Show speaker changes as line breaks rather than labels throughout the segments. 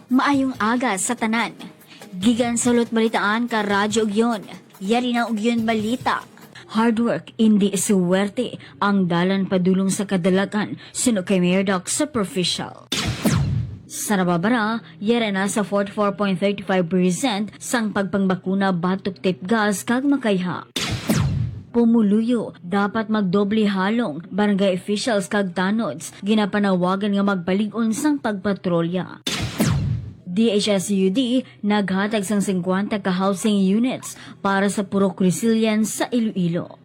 Maayong aga sa tanan. Gigan sulot balitaan ka radyo ugyon. Yari na ugyon balita. Hard work, hindi suwerte. Ang dalan padulong sa kadalagan. Sino kay Mayor Doc sa Provincial. Sa nababara, yara na sa 44.35% sang pagpangbakuna batok tip gas kag makayha. Pumuluyo, dapat magdoble halong. Barangay officials kag tanods, ginapanawagan nga magbalig-on sang pagpatrolya. DHSUD naghatag sang 50 ka housing units para sa Purok Resilience sa Iloilo.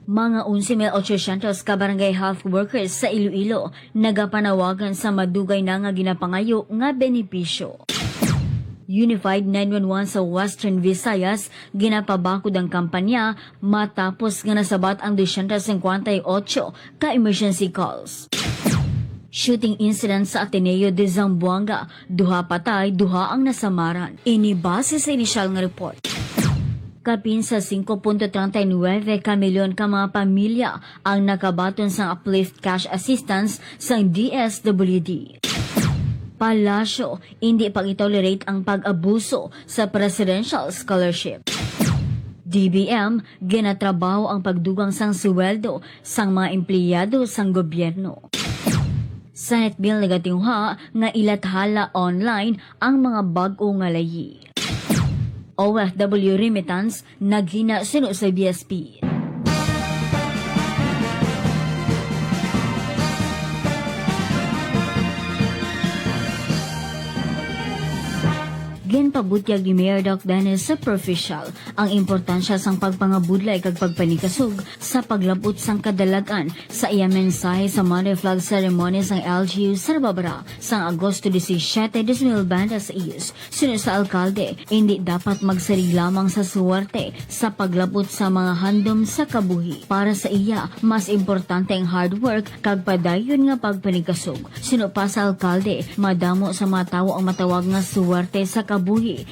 Mga 11,800 ka barangay health workers sa Iloilo nagapanawagan sa madugay na nga ginapangayo nga benepisyo. Unified 911 sa Western Visayas ginapabakod ang kampanya matapos nga nasabat ang 258 ka emergency calls. Shooting incident sa Ateneo de Zamboanga, duha patay, duha ang nasamaran. Inibase sa inisyal nga report. Kapin sa 5.39 ka milyon ka mga pamilya ang nakabaton sa uplift cash assistance sa DSWD. Palasyo, hindi pag-tolerate ang pag-abuso sa presidential scholarship. DBM, ginatrabaho ang pagdugang sang suweldo sang mga empleyado sang gobyerno. Senate Bill nagatingha nga ilathala online ang mga bag-o nga layi. OFW remittance naghina sino sa BSP. Ginpabutyag ni Mayor Doc Dennis sa Provincial ang importansya sang pagpangabudlay kag pagpanikasog sa paglabot sang kadalagan sa iya mensahe sa Monday Flag Ceremony sang LGU sa Nababara sang Agosto 17, 2026. Sunod sa alkalde, hindi dapat magsarig lamang sa suwerte sa paglabot sa mga handom sa kabuhi. Para sa iya, mas importante ang hard work kag padayon nga pagpanikasog. Sunod pa sa alkalde, madamo sa mga tawo ang matawag nga suwerte sa kabuhi.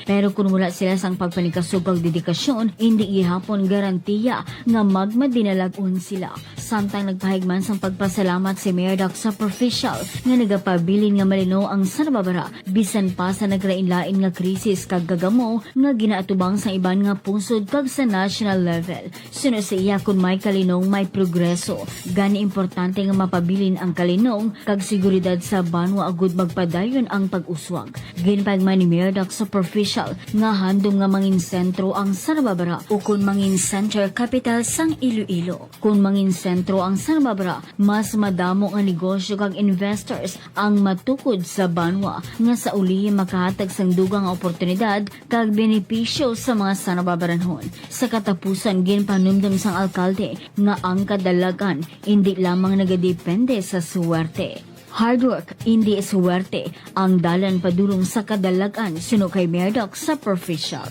Pero kung wala sila sang pagpanikasog kag dedikasyon, hindi gihapon garantiya nga magmadinalagon sila. Samtang nagpahigman sang pagpasalamat si Mayor Doc sa Provincial nga nagapabilin nga malinaw ang sa Nababara bisan pa sa naglain-lain nga krisis kag gagamo nga ginaatubang sa iban nga pungsod kag sa national level. Sunod sa iya kung may kalinong may progreso, gani importante nga mapabilin ang kalinong kag seguridad sa banwa agud magpadayon ang pag-uswag. Ginpahigman ni Mayor Doc sa Provincial nga handom nga mangin sentro ang sa Nababara o kung mangin center capital sang Iloilo. Kung mangin sentro ang sa Nababara, mas madamo nga negosyo kag investors ang matukod sa banwa nga sa uli makahatag sang dugang oportunidad kag benepisyo sa mga sanababaranhon. Sa katapusan, ginpanumdum sang alkalde nga ang kadalagan hindi lamang nagadepende sa suwerte. Hard work, hindi suwerte, ang dalan padulong sa kadalagan sino kay Mayor Doc sa Provincial.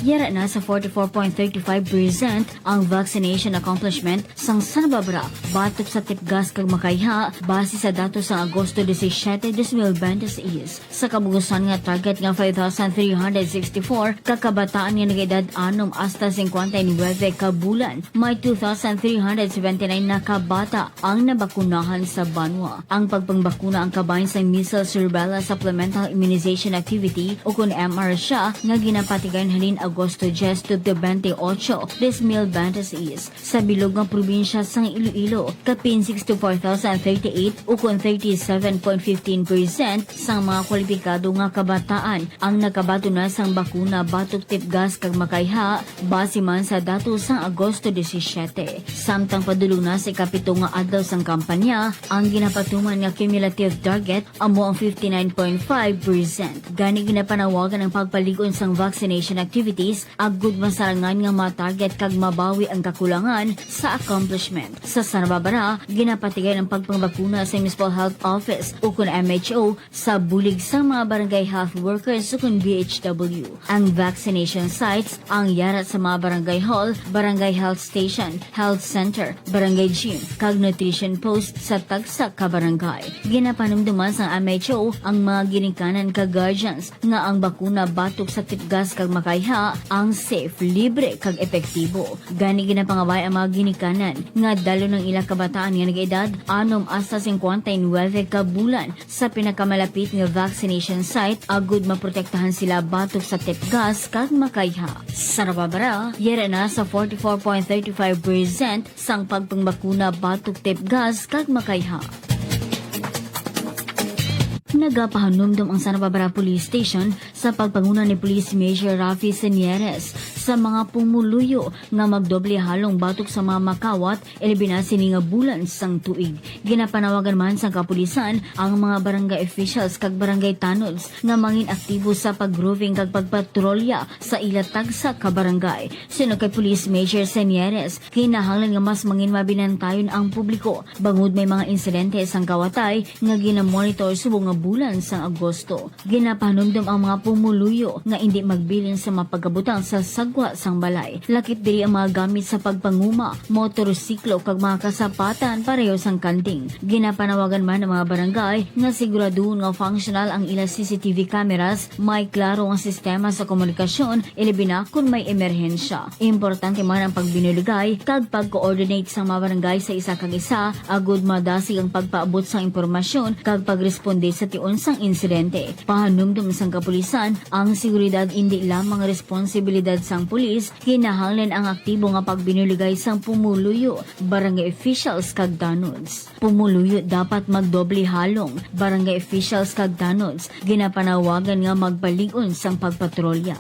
Yara na sa 44.35% ang vaccination accomplishment sang Sanababra batok sa tipgas kag makayha base sa datos sa Agosto 17, 2026. Sa kabugusan nga target nga 5,364 kakabataan nga nag-edad 6 hasta 59 ka bulan, may 2,379 na kabata ang nabakunahan sa banwa. Ang pagpangbakuna ang kabahin sa measles rubella supplemental immunization activity o kung MR siya nga ginapatigan halin Agosto 10 to 28, 2026 sa bilog ng probinsya sang Iloilo, kapin 64,038 o kung 37.15% sang mga kwalipikado nga kabataan ang nakabato na sang bakuna batok tipgas kag makayha base man sa datos sang Agosto 17. Samtang padulong na sa kapito nga adlaw sang kampanya, ang ginapatuman nga cumulative target amo ang 59.5%. Gani ginapanawagan ang pagpaligon sang vaccination activities agud masarangan nga ma-target kag mabawi ang kakulangan sa accomplishment. Sa Sanababara, ginapatigay ang pagpangbakuna sa Municipal Health Office o kun MHO sa bulig sa mga barangay health workers o kun BHW. Ang vaccination sites ang yarat sa mga barangay hall, barangay health station, health center, barangay gym, kag nutrition post sa tagsa ka barangay. Ginapanumduman sa MHO ang mga ginikanan kag guardians nga ang bakuna batok sa tipgas kag makayha nila ang safe, libre kag epektibo. Gani ginapangabay ang mga ginikanan nga dalo ng ilang kabataan nga nag-edad 6 hasta 59 ka bulan sa pinakamalapit nga vaccination site agud maprotektahan sila batok sa tepgas kag makayha. Sa Rababara, yera na sa 44.35% sang pagpangbakuna batok tepgas kag makayha. Nagapahanumdum ang Santa Barbara Police Station sa pagpanguna ni Police Major Rafi Senieres sa mga pumuluyo nga magdoble halong batok sa mga makawat elibinasi nga bulan sang tuig. Ginapanawagan man sa kapulisan ang mga barangay officials kag barangay tanods nga mangin aktibo sa pag-roving kag pagpatrolya sa ilatag sa kabarangay. Sino kay Police Major Senieres, kinahanglan nga mas mangin mabinantayon ang publiko bangod may mga insidente sang kawatay nga ginamonitor subong nga bulan sang Agosto. Ginapanumdum ang mga pumuluyo nga hindi magbilin sa mapagabutang sa sagwa sang balay. Lakip diri ang mga gamit sa pagpanguma, motorsiklo kag mga kasapatan pareho sang kanding. Ginapanawagan man ang mga barangay nga siguraduhon nga functional ang ila CCTV cameras, may klaro nga sistema sa komunikasyon, ilibina kung may emerhensya. Importante man ang pagbinuligay kag pag-coordinate sa mga barangay sa isa kag isa agud madasig ang pagpaabot sang impormasyon kag pagresponde sa tion sang insidente. Pahanumdum sang kapulisan ang seguridad hindi lamang responsibilidad sang pulis, kinahanglan ang aktibo nga pagbinuligay sang pumuluyo, barangay officials kag tanods. Pumuluyo dapat magdoble halong, barangay officials kag tanods ginapanawagan nga magpalig-on sang pagpatrolya.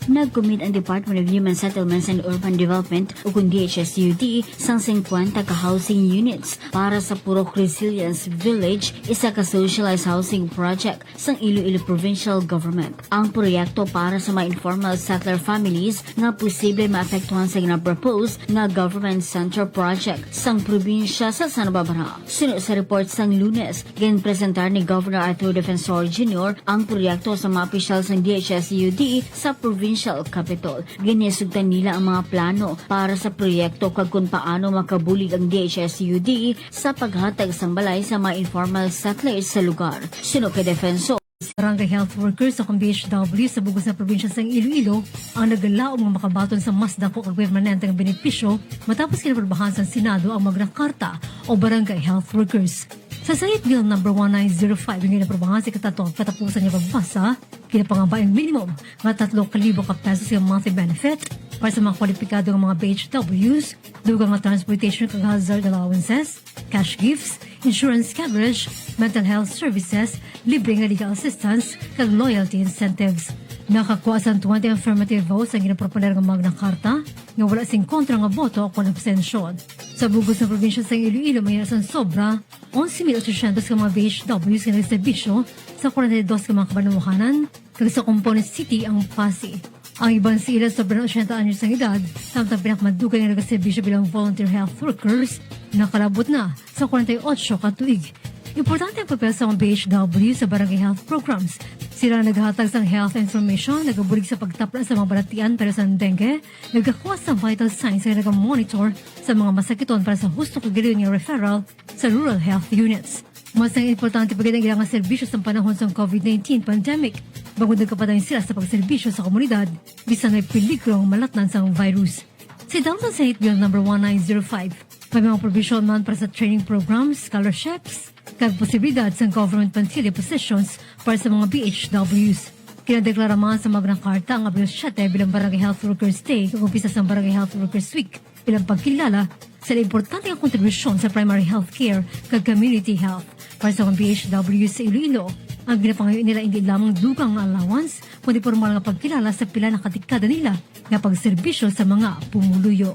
Nag-commit ang Department of Human Settlements and Urban Development o kung DHSUD sang 50 ka housing units para sa Purok Resilience Village, isa ka socialized housing project sang Iloilo Provincial Government. Ang proyekto para sa mga informal settler families nga posible maapektuhan sa ginapropose nga government center project sang probinsya sa Santa Barbara. Sunod sa report sang Lunes, ginpresentar ni Governor Arthur Defensor Jr. ang proyekto sa mga opisyal sang DHSUD sa provincial capital. Ginisugtan nila ang mga plano para sa proyekto kag kung paano makabulig ang DHSUD sa paghatag sang balay sa mga informal settlers sa lugar. Sino kay Defensor,
Barangay health workers sa DHW sa bugos na probinsya sa Iloilo ang nagalaom nga makabaton sa mas dako kag permanenteng benepisyo matapos kinaprobahan sa Senado ang Magna Carta o Barangay Health Workers. Sa Senate Bill No. 1905 yung kinaprobahan sa katapusan niya pagbasa, kinapangamba ang minimum nga 3,000 ka pesos yung monthly benefit para sa mga kwalipikado ng mga BHWs, dugang nga transportation kag hazard allowances, cash gifts, insurance coverage, mental health services, libre nga legal assistance, kag loyalty incentives. Nakakuha sa 20 affirmative votes ang ginaproponer ng Magna Carta nga wala sing kontra nga boto o kung abstensyon. Sa bugos na probinsya sa Iloilo, may nasan sobra 11,800 ka mga BHWs nga nagserbisyo sa 42 ka mga kabanuhanan kag sa component city ang Pasig. Ang ibang sila sobrang 80 anyos ng edad, samtang pinakamadugay nga nagserbisyo bilang volunteer health workers, nakalabot na sa 48 katuig. Importante ang papel sa mga BHW sa barangay health programs. Sila naghahatag sa health information, nagabulig sa pagtapla sa mga balatian para sa dengue, nagkakuha sa vital signs na nag-monitor sa mga masakiton para sa husto kagaliw niya referral sa rural health units. Mas ang importante pagdating ilang serbisyo sa panahon sa COVID-19 pandemic, bago nagkapatayin sila sa pagserbisyo sa komunidad, bisan may peligrong malatnan sa virus. Si Dalton Senate Bill No. 1905, may mga provision man para sa training programs, scholarships, kag posibilidad sa government pansili positions para sa mga BHWs. Kinadeklara man sa Magna Carta ang Abril 7 bilang Barangay Health Workers Day kung umpisa sa Barangay Health Workers Week bilang pagkilala sa importante ang kontribusyon sa primary health care kag community health para sa mga BHWs sa Iloilo. Ang ginapangayon nila hindi lamang dugang nga allowance, kundi formal nga pagkilala sa pila na katikada nila na pagserbisyo sa mga pumuluyo.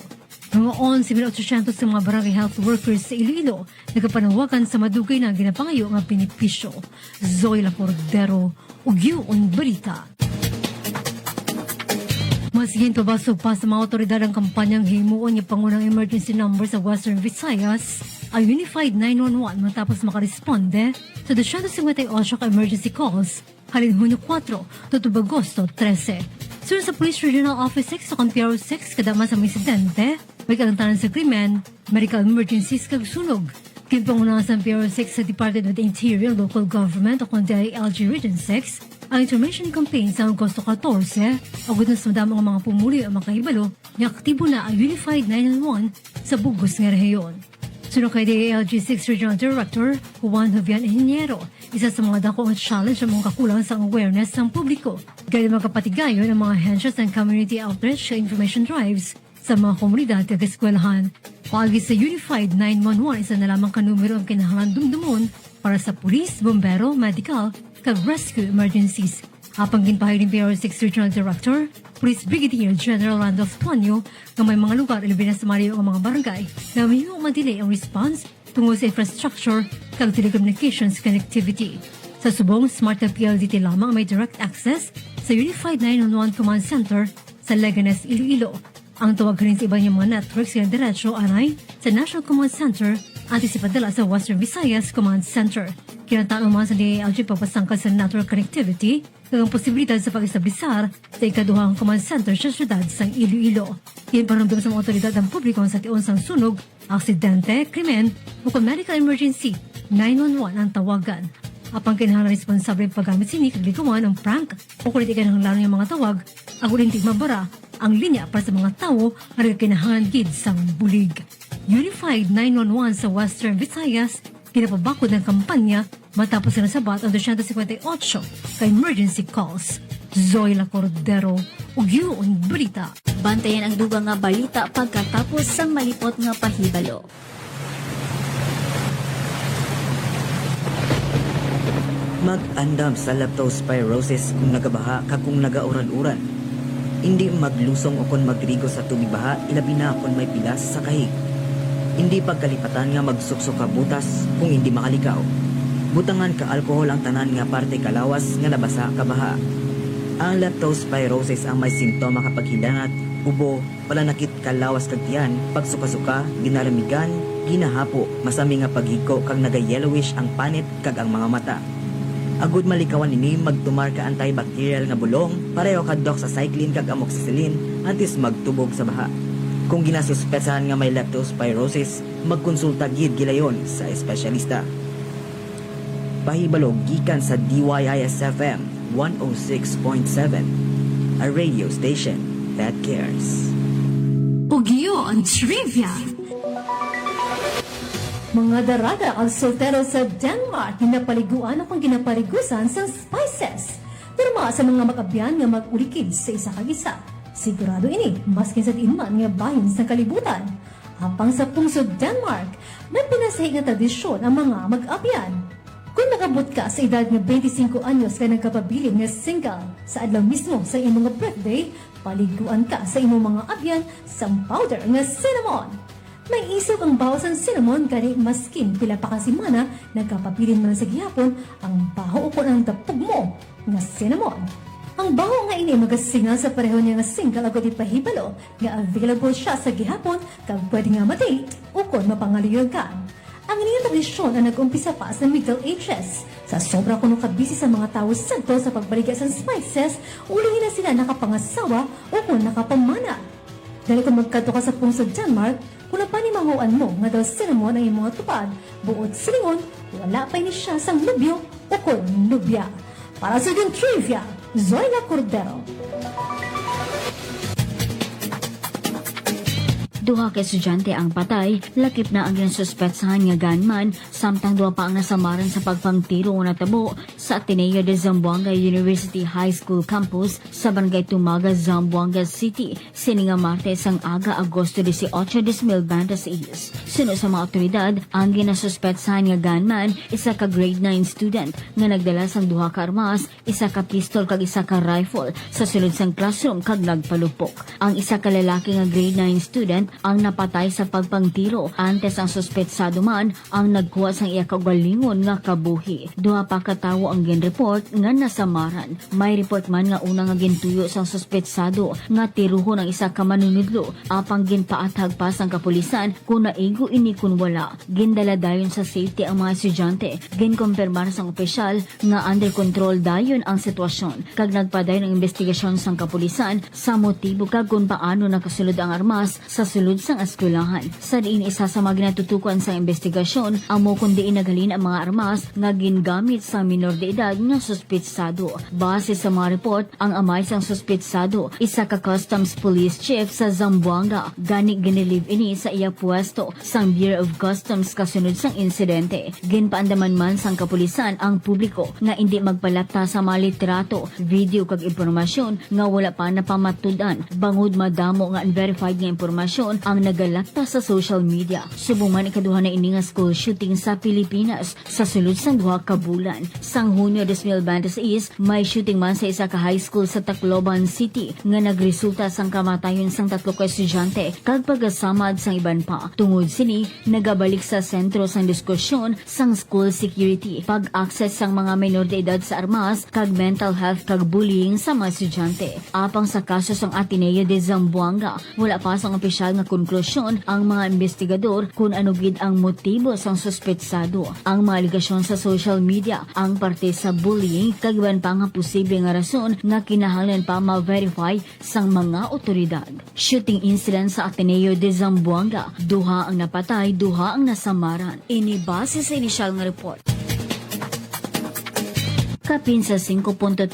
Mga 11,800 sa mga barangay health workers sa Iloilo nagapanawagan sa madugay na ginapangayo nga benepisyo. Zoila Cordero, Ugyon Balita. Mas ginpabasog pa sa mga otoridad ang kampanyang himuon ng pangunang emergency number sa Western Visayas, ang Unified 911 matapos makaresponde sa 258 ka emergency calls halin Hunyo 4 to Agosto 13. Sunod sa Police Regional Office 6 sa Campiaro 6 kadama sa mga insidente, may kalantanan sa krimen, medical emergencies kag sunog. Kinpangunahan sa Campiaro 6 sa Department of the Interior Local Government o kundi LG Region 6, Ang information campaign sa Agosto 14, agad na sumdama ang mga pumuli ang makahibalo na aktibo na ang Unified 911 sa bugos nga rehiyon. Sunod kay DALG 6 Regional Director Juan Jovian Ingeniero, isa sa mga dako ang challenge ang mga kakulang sa awareness ng publiko. Gaya magkapatigayon ang mga hensya ng community outreach information drives sa mga komunidad at eskwelahan. Paagi sa Unified 911, isa na lamang kanumero ang kinahanglan dumdumon para sa pulis, bombero, medical, kag rescue emergencies. Apang ginpahay ng PRO 6 Regional Director, Police Brigadier General Randolph Ponyo, na may mga lugar ilabina sa Mario ang mga barangay na may madelay ang response tungkol sa infrastructure kag telecommunications connectivity. Sa subong, Smart na PLDT lamang may direct access sa Unified 911 Command Center sa Leganes, Iloilo. Ang tawag rin sa iba niyang mga networks na diretso anay sa National Command Center at isipadala sa Western Visayas Command Center. Kinatao naman sa DALG pagpasangkad sa network connectivity kag ang posibilidad sa pag-establisar sa ikaduhang command center sa syudad sa Iloilo. Yan paramdam sa mga otoridad ng publiko sa tiyon sang sunog, aksidente, krimen o medical emergency, 911 ang tawagan. Apang kinahanglan responsable paggamit sini kag ligawan ang prank o kulit ikanahanglan ng mga tawag, ang ulintig mabara ang linya para sa mga tao at kinahanglan gid sang bulig. Unified 911 sa Western Visayas, kinapabakod ng kampanya matapos na nasabat ang 258 ka emergency calls. Zoila Cordero, Ugyon Brita.
Bantayan ang dugang nga balita pagkatapos sang malipot nga pahibalo.
Mag-andam sa leptospirosis kung nagabaha ka kung nagauran-uran. Hindi maglusong o kung magrigo sa tubig baha, ilabi na kung may pilas sa kahig. Hindi pagkalipatan nga magsuksok ka butas kung hindi makalikaw. Butangan ka alkohol ang tanan nga parte kalawas nga nabasa ka baha. Ang leptospirosis ang may simptoma kapag hilangat, ubo, palanakit kalawas kag tiyan, pagsuka-suka, ginaramigan, ginahapo, masami nga paghiko kag naga-yellowish ang panit kag ang mga mata. Agud malikawan ini magtumar ka antibacterial nga bulong, pareho ka doxycycline kag amoxicillin antes magtubog sa baha. Kung ginasuspetsahan nga may leptospirosis, magkonsulta gid gilayon sa espesyalista. Pahibalo gikan sa DYIS-FM 106.7, a radio station that cares.
Ugyon Trivia. Mga darada ang soltero sa Denmark ginapaliguan o kung ginapaligusan sa spices. Turma sa mga makabyan nga mag-ulikid sa isa kag isa. Sigurado ini, maskin sa tiinman nga bahin sa kalibutan. Hapang sa pungsod Denmark, may pinasahig na tradisyon ang mga mag-abyan. Kung nakabot ka sa edad nga 25 anyos ka nagkapabilin nga single sa adlaw mismo sa imong birthday, paliguan ka sa imong mga abyan sa powder nga cinnamon. May isog ang bawas ng cinnamon gani maskin pila pa ka semana nagkapabilin man sa gihapon ang baho o ang tapog mo nga cinnamon. Ang baho nga ini magasingal sa pareho niya nga single agad ipahibalo nga available siya sa gihapon kag pwede nga ma-date o kon mapangaliyogan. Ang inyong tradisyon ang nag-umpisa pa sa Middle Ages. Sa sobra kuno kabisi sa mga tao santo sa pagbaligya sa spices, ulihin na sila nakapangasawa o kung nakapamana. Dahil kung magkadto ka sa pungsod Denmark, kung napanimahuan mo nga daw cinnamon ang iyong mga tupad, buod silingon, wala pa ini siya sang nubyo o kung nubya. Para sa yung trivia, Zoila Cordero.
Duha ka estudyante ang patay, lakip na ang ginasuspetsahan nga gunman, samtang duha pa ang nasamaran sa pagpangtiro o natabo sa Ateneo de Zamboanga University High School campus sa Barangay Tumaga, Zamboanga City, sininga Martes ang aga Agosto 18, 2026. Suno sa mga otoridad, ang ginasuspetsahan nga gunman, isa ka grade 9 student nga nagdala sang duha ka armas, isa ka pistol kag isa ka rifle sa sulod sang classroom kag nagpalupok. Ang isa ka lalaki nga grade 9 student ang napatay sa pagpangtiro. Antes ang suspetsado man ang nagkuha sang iya kagalingon nga kabuhi. Duha pa ka tawo ang ginreport nga nasamaran. May report man nga una nga gintuyo sang suspetsado nga tiruhon ang isa ka manunudlo. Apang ginpaatag pa sang kapulisan kung naigo ini kun wala. Gindala dayon sa safety ang mga estudyante. Ginkumpirmar sang opisyal nga under control dayon ang sitwasyon. Kag nagpadayon ang investigasyon sang kapulisan sa motibo kag kung paano nakasulod ang armas sa sulod sulod sang eskwelahan. Sa diin isa sa mga ginatutukan sa investigasyon, amo kundi inagalin ang mga armas nga gingamit sa minor de edad nga suspetsado. Base sa mga report, ang amay sang suspetsado, isa ka customs police chief sa Zamboanga, gani ginilive ini sa iya pwesto sang Bureau of Customs kasunod sang insidente. Ginpaandaman man sang kapulisan ang publiko nga hindi magpalapta sa mga litrato, video kag impormasyon nga wala pa napamatudan bangod madamo nga unverified nga impormasyon ang nagalakta sa social media. Subong man ikaduha na ini nga school shooting sa Pilipinas sa sulod sang duha ka bulan. Sang Hunyo 2026, may shooting man sa isa ka high school sa Tacloban City nga nagresulta sang kamatayon sang 3 ka estudyante kag pagasamad sang iban pa. Tungod sini nagabalik sa sentro sang diskusyon sang school security, pag-access sang mga minor de edad sa armas kag mental health kag bullying sa mga estudyante. Apang sa kaso sang Ateneo de Zamboanga, wala pa sang opisyal nga konklusyon ang mga investigador kung ano gid ang motibo sang suspetsado. Ang mga aligasyon sa social media ang parte sa bullying kag iban pa nga posible nga rason nga kinahanglan pa ma-verify sang mga otoridad. Shooting incident sa Ateneo de Zamboanga, duha ang napatay, duha ang nasamaran. Ini base sa inisyal nga report. Kapin sa 5.39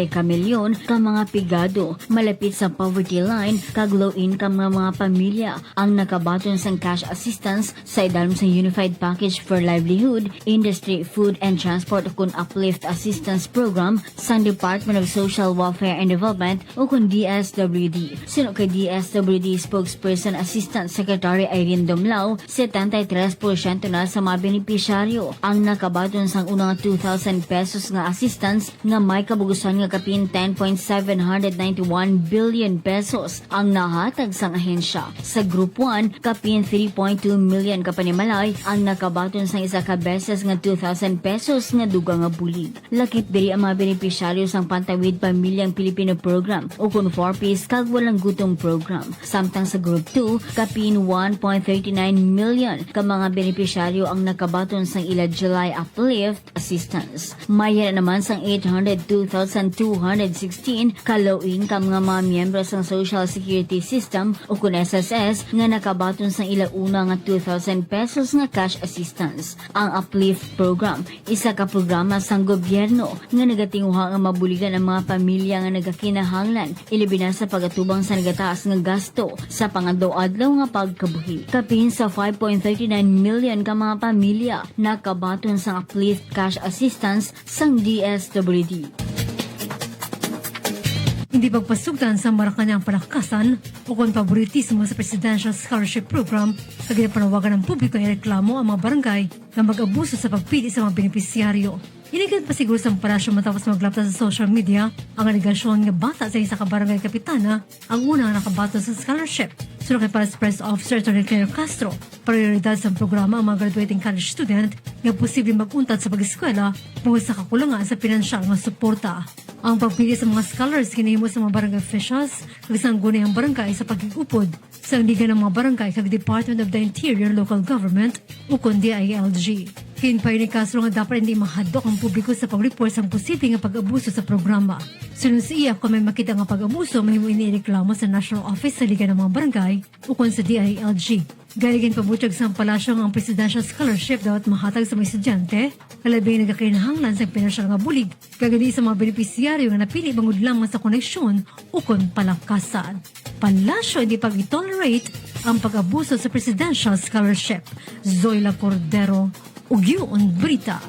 ka milyon ka mga pigado malapit sa poverty line kag low income nga mga pamilya ang nakabaton sang cash assistance sa idalom sa Unified Package for Livelihood, Industry, Food and Transport kun Uplift Assistance Program sa Department of Social Welfare and Development o kun DSWD. Sino kay DSWD spokesperson Assistant Secretary Irene Domlao, 73% na sa mga benepisyaryo ang nakabaton sang unang 2,000 pesos nga assistance nga may kabugusan nga kapin 10.791 billion pesos ang nahatag sang ahensya. Sa Group 1, kapin 3.2 million kapanimalay ang nakabaton sang isa ka beses nga 2,000 pesos nga duga nga bulig. Lakip diri ang mga benepisyaryo sang Pantawid Pamilyang Pilipino Program o kun 4Ps kag walang gutom program. Samtang sa Group 2, kapin 1.39 million ka mga benepisyaryo ang nakabaton sang ila July Uplift Assistance. May naman sang 802,216 ka-low income nga mga miyembro sang Social Security System o kun SSS nga nakabaton sang ila una nga 2,000 pesos nga cash assistance. Ang Uplift Program, isa ka programa sang gobyerno nga nagatinguha nga mabuligan ang mga pamilya nga nagakinahanglan ilabi na sa pagatubang sa nagataas nga gasto sa pangadaw-adlaw nga pagkabuhi. Kapin sa 5.39 million ka mga pamilya nakabaton sang Uplift cash assistance sang DSWD.
Hindi pagpasugdan sa Malacanang palakasan o kung favoritismo sa Presidential Scholarship Program sa ginapanawagan ng publiko ay reklamo ang mga barangay na mag-abuso sa pagpili sa mga benepisyaryo. Inigan pa siguro sa palasyo matapos maglapta sa social media ang aligasyon nga bata sa isa ka barangay kapitana ang unang nakabato sa scholarship. Sunod kay Paris Press Officer Tony Claire Castro, prioridad sa programa ang mga graduating college student nga posibleng mag-untad sa pag-eskwela tungkol sa kakulangan sa pinansyal nga suporta. Ang pagpili sa mga scholars kinahimo sa mga barangay officials kag sang gunay ang barangay sa pagigupod sa liga ng mga barangay kag Department of the Interior Local Government o kun DILG. Kinpay ni Castro nga dapat hindi mahadlok ang publiko sa pag-report sa posibleng nga pag-abuso sa programa. Sunod sa iya, kung may makita nga pag-abuso, mahimo inireklamo sa National Office sa Liga ng mga Barangay o kung sa DILG. Galigin pabutyag sa palasyo ang Presidential Scholarship dapat mahatag sa mga estudyante, kalabing nagkakinahanglan sa pinansyal nga bulig, kagadi sa mga benepisyaryo nga napili bangod lamang sa koneksyon o kung palakasan. Palasyo hindi pag-tolerate ang pag-abuso sa Presidential Scholarship. Zoila Cordero, Ugyon Brita.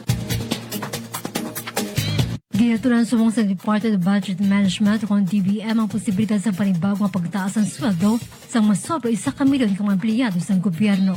Ginaturan sumong sa Department of Budget Management o DBM ang posibilidad sa panibagong pagtaas ng sweldo sa mas sobra 1 milyon kang empleyado sa gobyerno.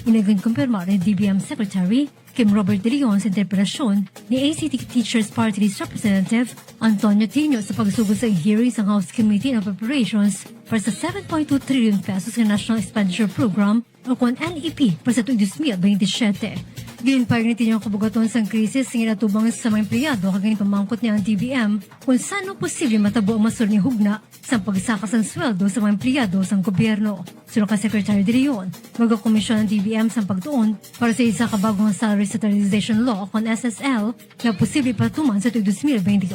Inagang kumpirma ni DBM Secretary Kim Robert De Leon sa interpelasyon ni ACT Teachers Party List Representative Antonio Tino sa pagsugod sa hearing sa House Committee on Appropriations para sa 7.2 trillion pesos ng National Expenditure Program o kung NEP para sa 2027. Ginpag ni Tinyong kabugaton sang krisis ng inatubang sa mga empleyado kaganing pamangkot niya ang DBM kung saan posible matabo ang masur ni hugna sa pagsakas ng sweldo sa mga empleyado sang gobyerno. Sunod ka Secretary de Leon, magakomisyon ng DBM sa pagtuon para sa isa kabagong Salary Stabilization Law o SSL na posible patuman sa 2028.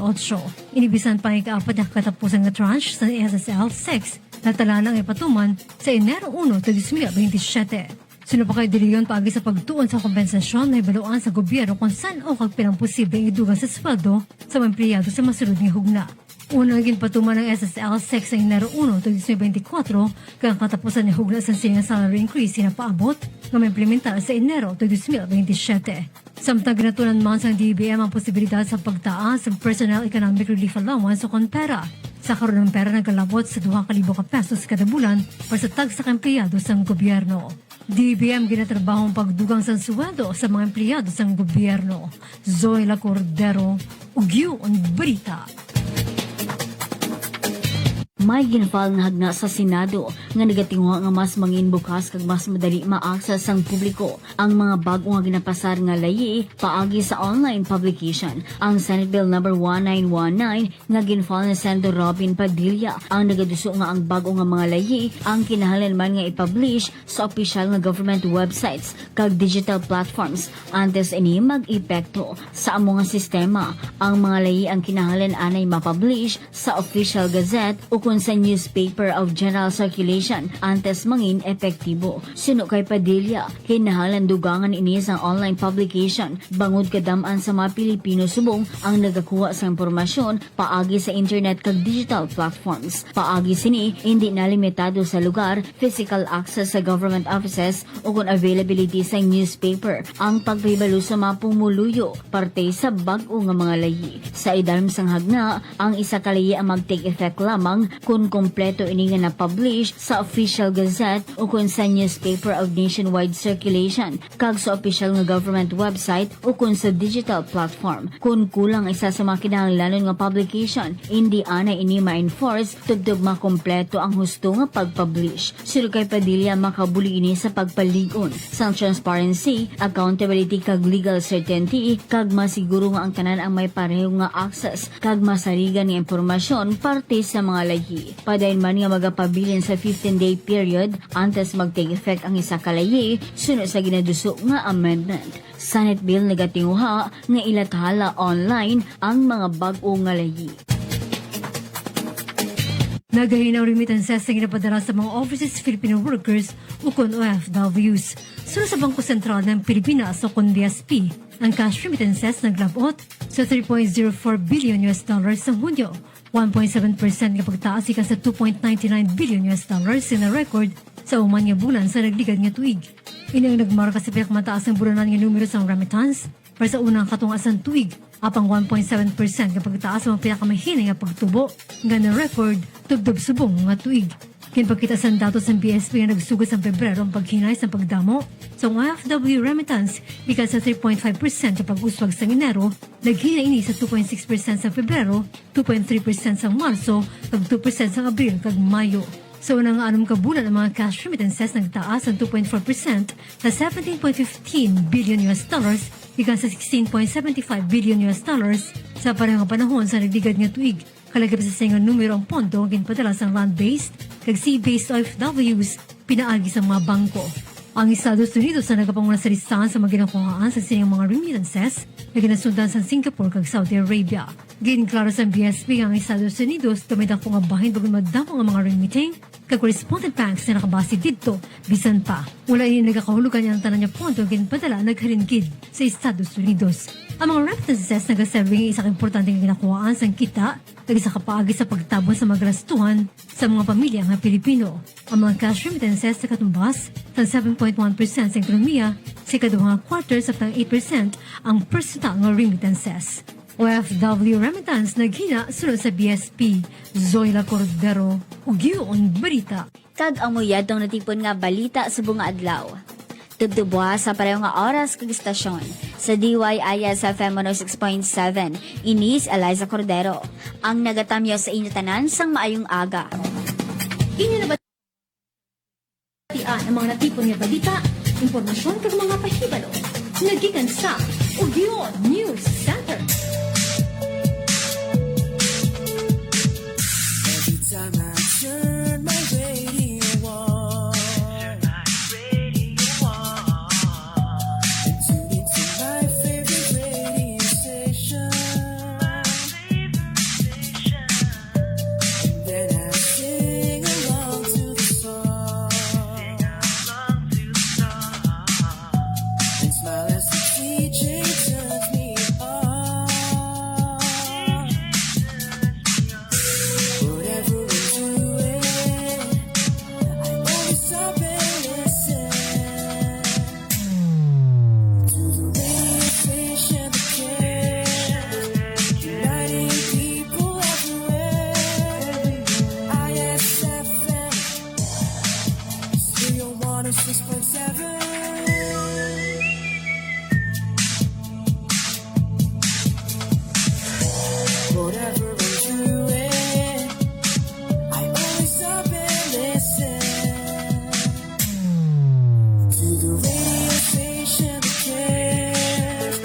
Inibisan pa ang ikaapat na katapusan na tranche sa SSL 6 na tala ng ipatuman sa Enero 1, 2027. Sino pa kay De Leon paagi sa pagtuon sa kompensasyon na ibaluan sa gobyerno kung saan o kagpirang posibleng idugang sa sweldo sa mga empleyado sa masunod ni hugna. Una naging patuman ng SSL 6 sa Enero 1, 2024 kaya katapusan ni hugna sa sinang salary increase na paabot na maimplementar sa Enero 2027. Samtang ginatunan man sa DBM ang posibilidad sa pagtaas ng Personal Economic Relief Allowance o CONPERA. Sa karoon ng pera nagkalabot sa 2,000 ka pesos kada bulan para sa tagsa ka empleyado sa gobyerno. DBM ginatrabaho ang pagdugang sa sweldo sa mga empleyado sa gobyerno. Zoila Cordero, Ugyo on Balita.
May ginfal nga hagna sa Senado nga negatingwa nga mas mangin bukas kag mas madali ma-access sang publiko ang mga bag-o nga ginapasar nga layi paagi sa online publication. Ang Senate Bill number 1919 nga ginfal ni Senator Robin Padilla ang nagaduso nga ang bag-o nga mga layi ang kinahanglan nga i-publish sa opisyal nga government websites kag digital platforms antes ini mag-epekto sa among nga sistema. Ang mga layi ang kinahanglan anay ma-publish sa official gazette o sa newspaper of general circulation antes mangin epektibo. Sino kay Padilla, kinahanglan dugangan ini sa online publication bangod kadaman sa mga Pilipino subong ang nagakuha sa impormasyon paagi sa internet kag digital platforms. Paagi sini, hindi na limitado sa lugar, physical access sa government offices o kung availability sa newspaper ang pagpahibalo sa mga pumuluyo parte sa bag-o nga mga layi. Sa idalom sang hagna, ang isa ka layi ang mag-take effect lamang kung kompleto ini nga na-publish sa official gazette o kung sa newspaper of nationwide circulation kag sa official nga government website o kung sa digital platform. Kung kulang isa sa mga kinahanglanon nga publication, hindi ana ini ma-enforce tugtog makompleto ang husto nga pag-publish. Sino kay Padilla makabuli ini sa pagpaligon sa transparency, accountability kag legal certainty kag masiguro nga ang tanan ang may pareho nga access kag masaligan nga impormasyon parte sa mga layi. Padayon man nga magapabilin sa 15-day period antes mag-take effect ang isa ka layi sunod sa ginaduso nga amendment. Senate Bill nagatinguha nga ilathala online ang mga bag-o nga layi.
Nagahinaw remittances na ginapadala sa mga overseas Filipino workers o kon OFWs. Sunod sa Bangko Sentral ng Pilipinas o kon BSP, ang cash remittances naglabot sa $3.04 billion sa Hunyo. 1.7% nga pagtaas ikan sa $2.99 billion na record sa uman nga bulan sa nagligad nga tuig. Ini ang nagmarka sa pinakamataas ng bulanan nga numero sa remittance para sa unang katungasan tuig, apang 1.7% nga pagtaas ang pinakamahina nga pagtubo nga na record tugdob subong nga tuig. Kinpagkita sa datos ng BSP nga nagsugod sa Pebrero ang paghinay sa pagdamo sa OFW remittance ikan sa 3.5% sa pag-uswag sa Enero, naghinay ini sa 2.6% sa Pebrero, 2.3% sa Marso, kag 2% sa Abril kag Mayo. Sa unang 6 ka bulan ang mga cash remittances nagtaas ang 2.4% sa $17.15 billion ikan sa $16.75 billion sa parehong panahon sa nagligad nga tuig. Kalagap sa singang numero ang pondo ang ginpadala sa land-based kag sea-based OFWs pinaagi sa mga bangko. Ang Estados Unidos na nagapanguna sa listahan sa mga ginakuhaan sa sinang mga remittances na ginasundan sa Singapore kag Saudi Arabia. Ginklaro sa BSP ang Estados Unidos tumidak po nga bahin bago magdamo ang mga remitting kag correspondent banks na nakabase dito, bisan pa. Wala ini nagakahulugan niya ang tanan niya pondo ang ginpadala nagharingkid sa Estados Unidos. Ang mga remittances nagaserving isang importanteng ginakuhaan sa kita nag-isa kapaagi sa pagtabon sa maglastuhan sa mga pamilya ng Pilipino. Ang mga cash remittances sa katumbas sa 7.1% sa ekonomiya sa ikaduhang quarter sa 8% ang personal ng remittances. OFW remittance naghina sunod sa BSP. Zoila Cordero, Ugyo on Balita.
Kag amuyadong natipon nga balita sa bunga adlaw. Tugtubwa sa pareho nga oras kag istasyon sa DYIS FM 106.7. Inis Eliza Cordero ang nagatamyo sa inyo tanan sang maayong aga.
Inyo na ba ang mga natipon nga balita, impormasyon kag mga pahibalo. Nagikan sa Ugyon News Center.
Every time I turn my radio on, and tune into my favorite radio station, and then I sing along to the song, and smile as the DJ turns me on. Whatever we're doing, I always stop and listen to the radio station that cares, uniting people everywhere. ISFM, Stereo 106.7. Whatever I'm doing, I always stop and listen to the radio station that cares,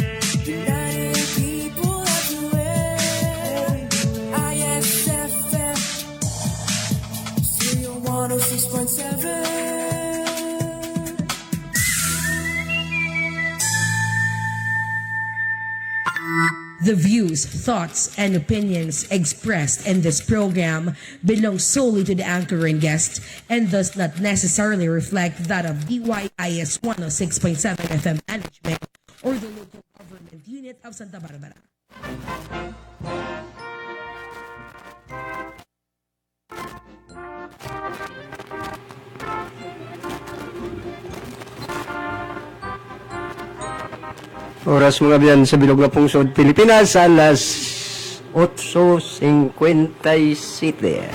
uniting people everywhere. ISFM, Stereo 106.7.
The views, thoughts, and opinions expressed in this program belong solely to the anchor and guest and does not necessarily reflect that of DYIS 106.7 FM management or the local government unit of Santa Barbara.
Oras mga biyan sa bilog na pungsod Pilipinas, alas 8:57.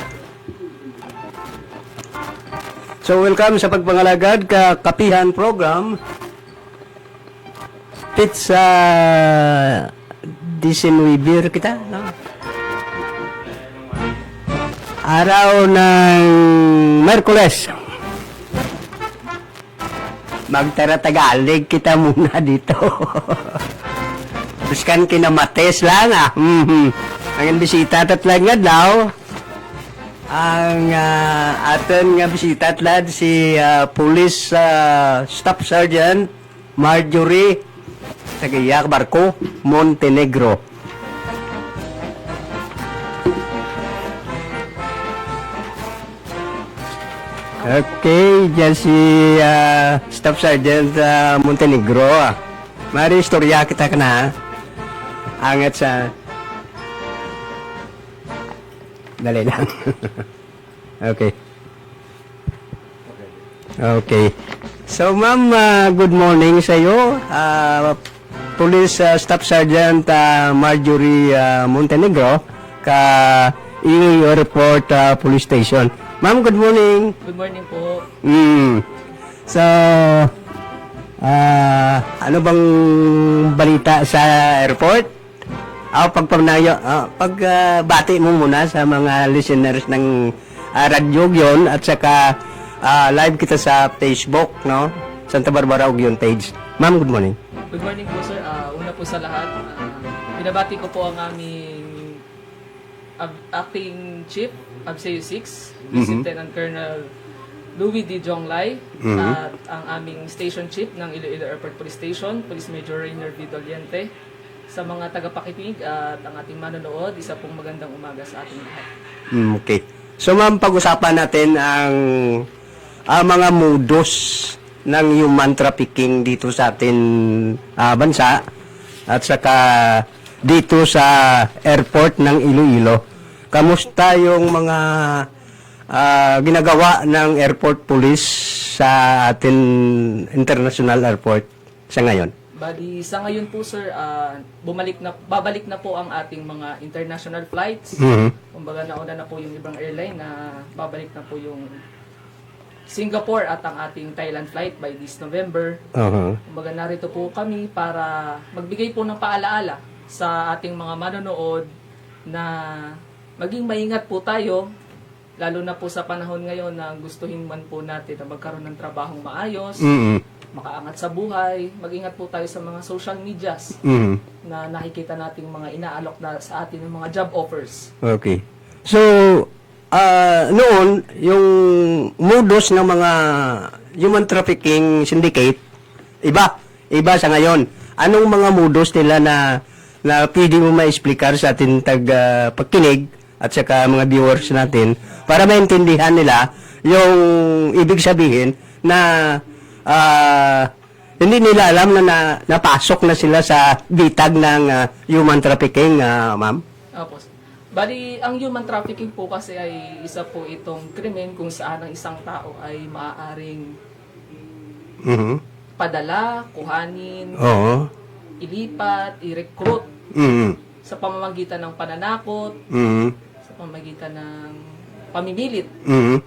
So welcome sa pagpangalagad ka Kapihan program. Pizza 19 kita, no? Araw ng Merkules. Magtara-Tagalog kita muna dito. Buskan kinamates lang Ang bisita tatlan nga daw. Ang aton nga bisita tatlan si Police Staff Sergeant Marjorie Tagayak Barco Montenegro. Okay, dyan si Staff Sergeant Montenegro. Mari istorya kita ka na. Angat sa... Dali lang. Okay. Okay. So, ma'am, good morning sa iyo. Police Staff Sergeant Marjorie Montenegro ka Iloilo Report Police Station. Ma'am, good morning.
Good morning po.
So, ano bang balita sa airport? Pagbati mo muna sa mga listeners ng Radyo Ugyon at saka live kita sa Facebook, no? Santa Barbara Ugyon page. Ma'am, good morning.
Good morning po, sir. Una po sa lahat, binabati ko po ang aming acting chief, Abseyo 6, Lieutenant Colonel Louis D. Jonglay, at ang aming station chief ng Iloilo Airport Police Station, Police Major Rainier V. Doliente, sa mga tagapakinig at ang ating manonood, isa pong magandang umaga sa ating lahat.
Okay. So ma'am, pag-usapan natin ang mga modus ng human trafficking dito sa ating bansa at saka dito sa airport ng Iloilo. Kamusta yung mga ginagawa ng airport police sa ating international airport sa ngayon?
Bali, sa ngayon po, sir, babalik na po ang ating mga international flights. Kumbaga, nauna na po yung ibang airline na babalik na po yung Singapore at ang ating Thailand flight by this November. Kumbaga, narito po kami para magbigay po ng paalaala sa ating mga manonood na maging maingat po tayo, lalo na po sa panahon ngayon na gustuhin man po natin na magkaroon ng trabahong maayos. makaangat sa buhay. Mag-ingat po tayo sa mga social medias
Mhm.
na nakikita nating mga inaalok na sa atin ng mga job offers.
Okay. So, noon, yung modus ng mga human trafficking syndicate, iba. Iba sa ngayon. Anong mga modus nila na pwede mo ma-explicar sa ating pagkinig at saka mga viewers natin para maintindihan nila yung ibig sabihin na hindi nila alam na napasok na sila sa bitag ng human trafficking, ma'am?
Tapos, bali, ang human trafficking po kasi ay isa po itong krimen kung saan ang isang tao ay maaaring
Mhm.
padala, kuhanin,
Oo.
ilipat, i-recruit
Mhm.
sa pamamagitan ng pananakot,
Mhm.
sa pamamagitan ng pamimilit
Mhm.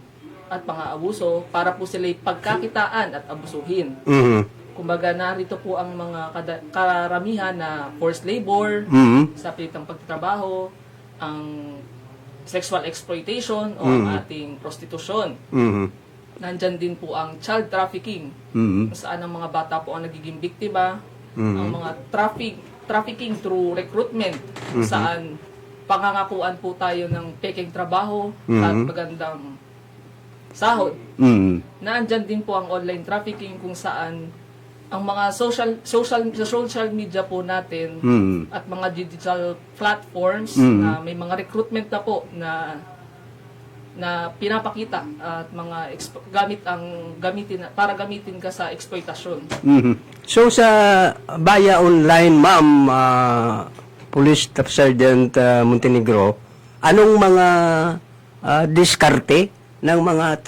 at pang-aabuso para po sila'y pagkakitaan at abusuhin.
Mhm.
Kumbaga, narito po ang mga karamihan na forced labor,
Mhm.
sa pilitang pagtatrabaho, ang sexual exploitation o ang ating prostitusyon.
Mhm.
Nandyan din po ang child trafficking,
Mhm.
kung saan ang mga bata po ang nagiging biktima, ang mga trafficking through recruitment, kung saan pangangakuan po tayo ng peking trabaho at magandang sahod.
Mhm.
Nandyan din po ang online trafficking kung saan ang mga social media po natin
Mhm.
at mga digital platforms na may mga recruitment na po na pinapakita at mga para gamitin ka sa exploitasyon.
Mhm. So sa Baya Online, ma'am, Police Staff Sergeant Montenegro, anong mga diskarte ng mga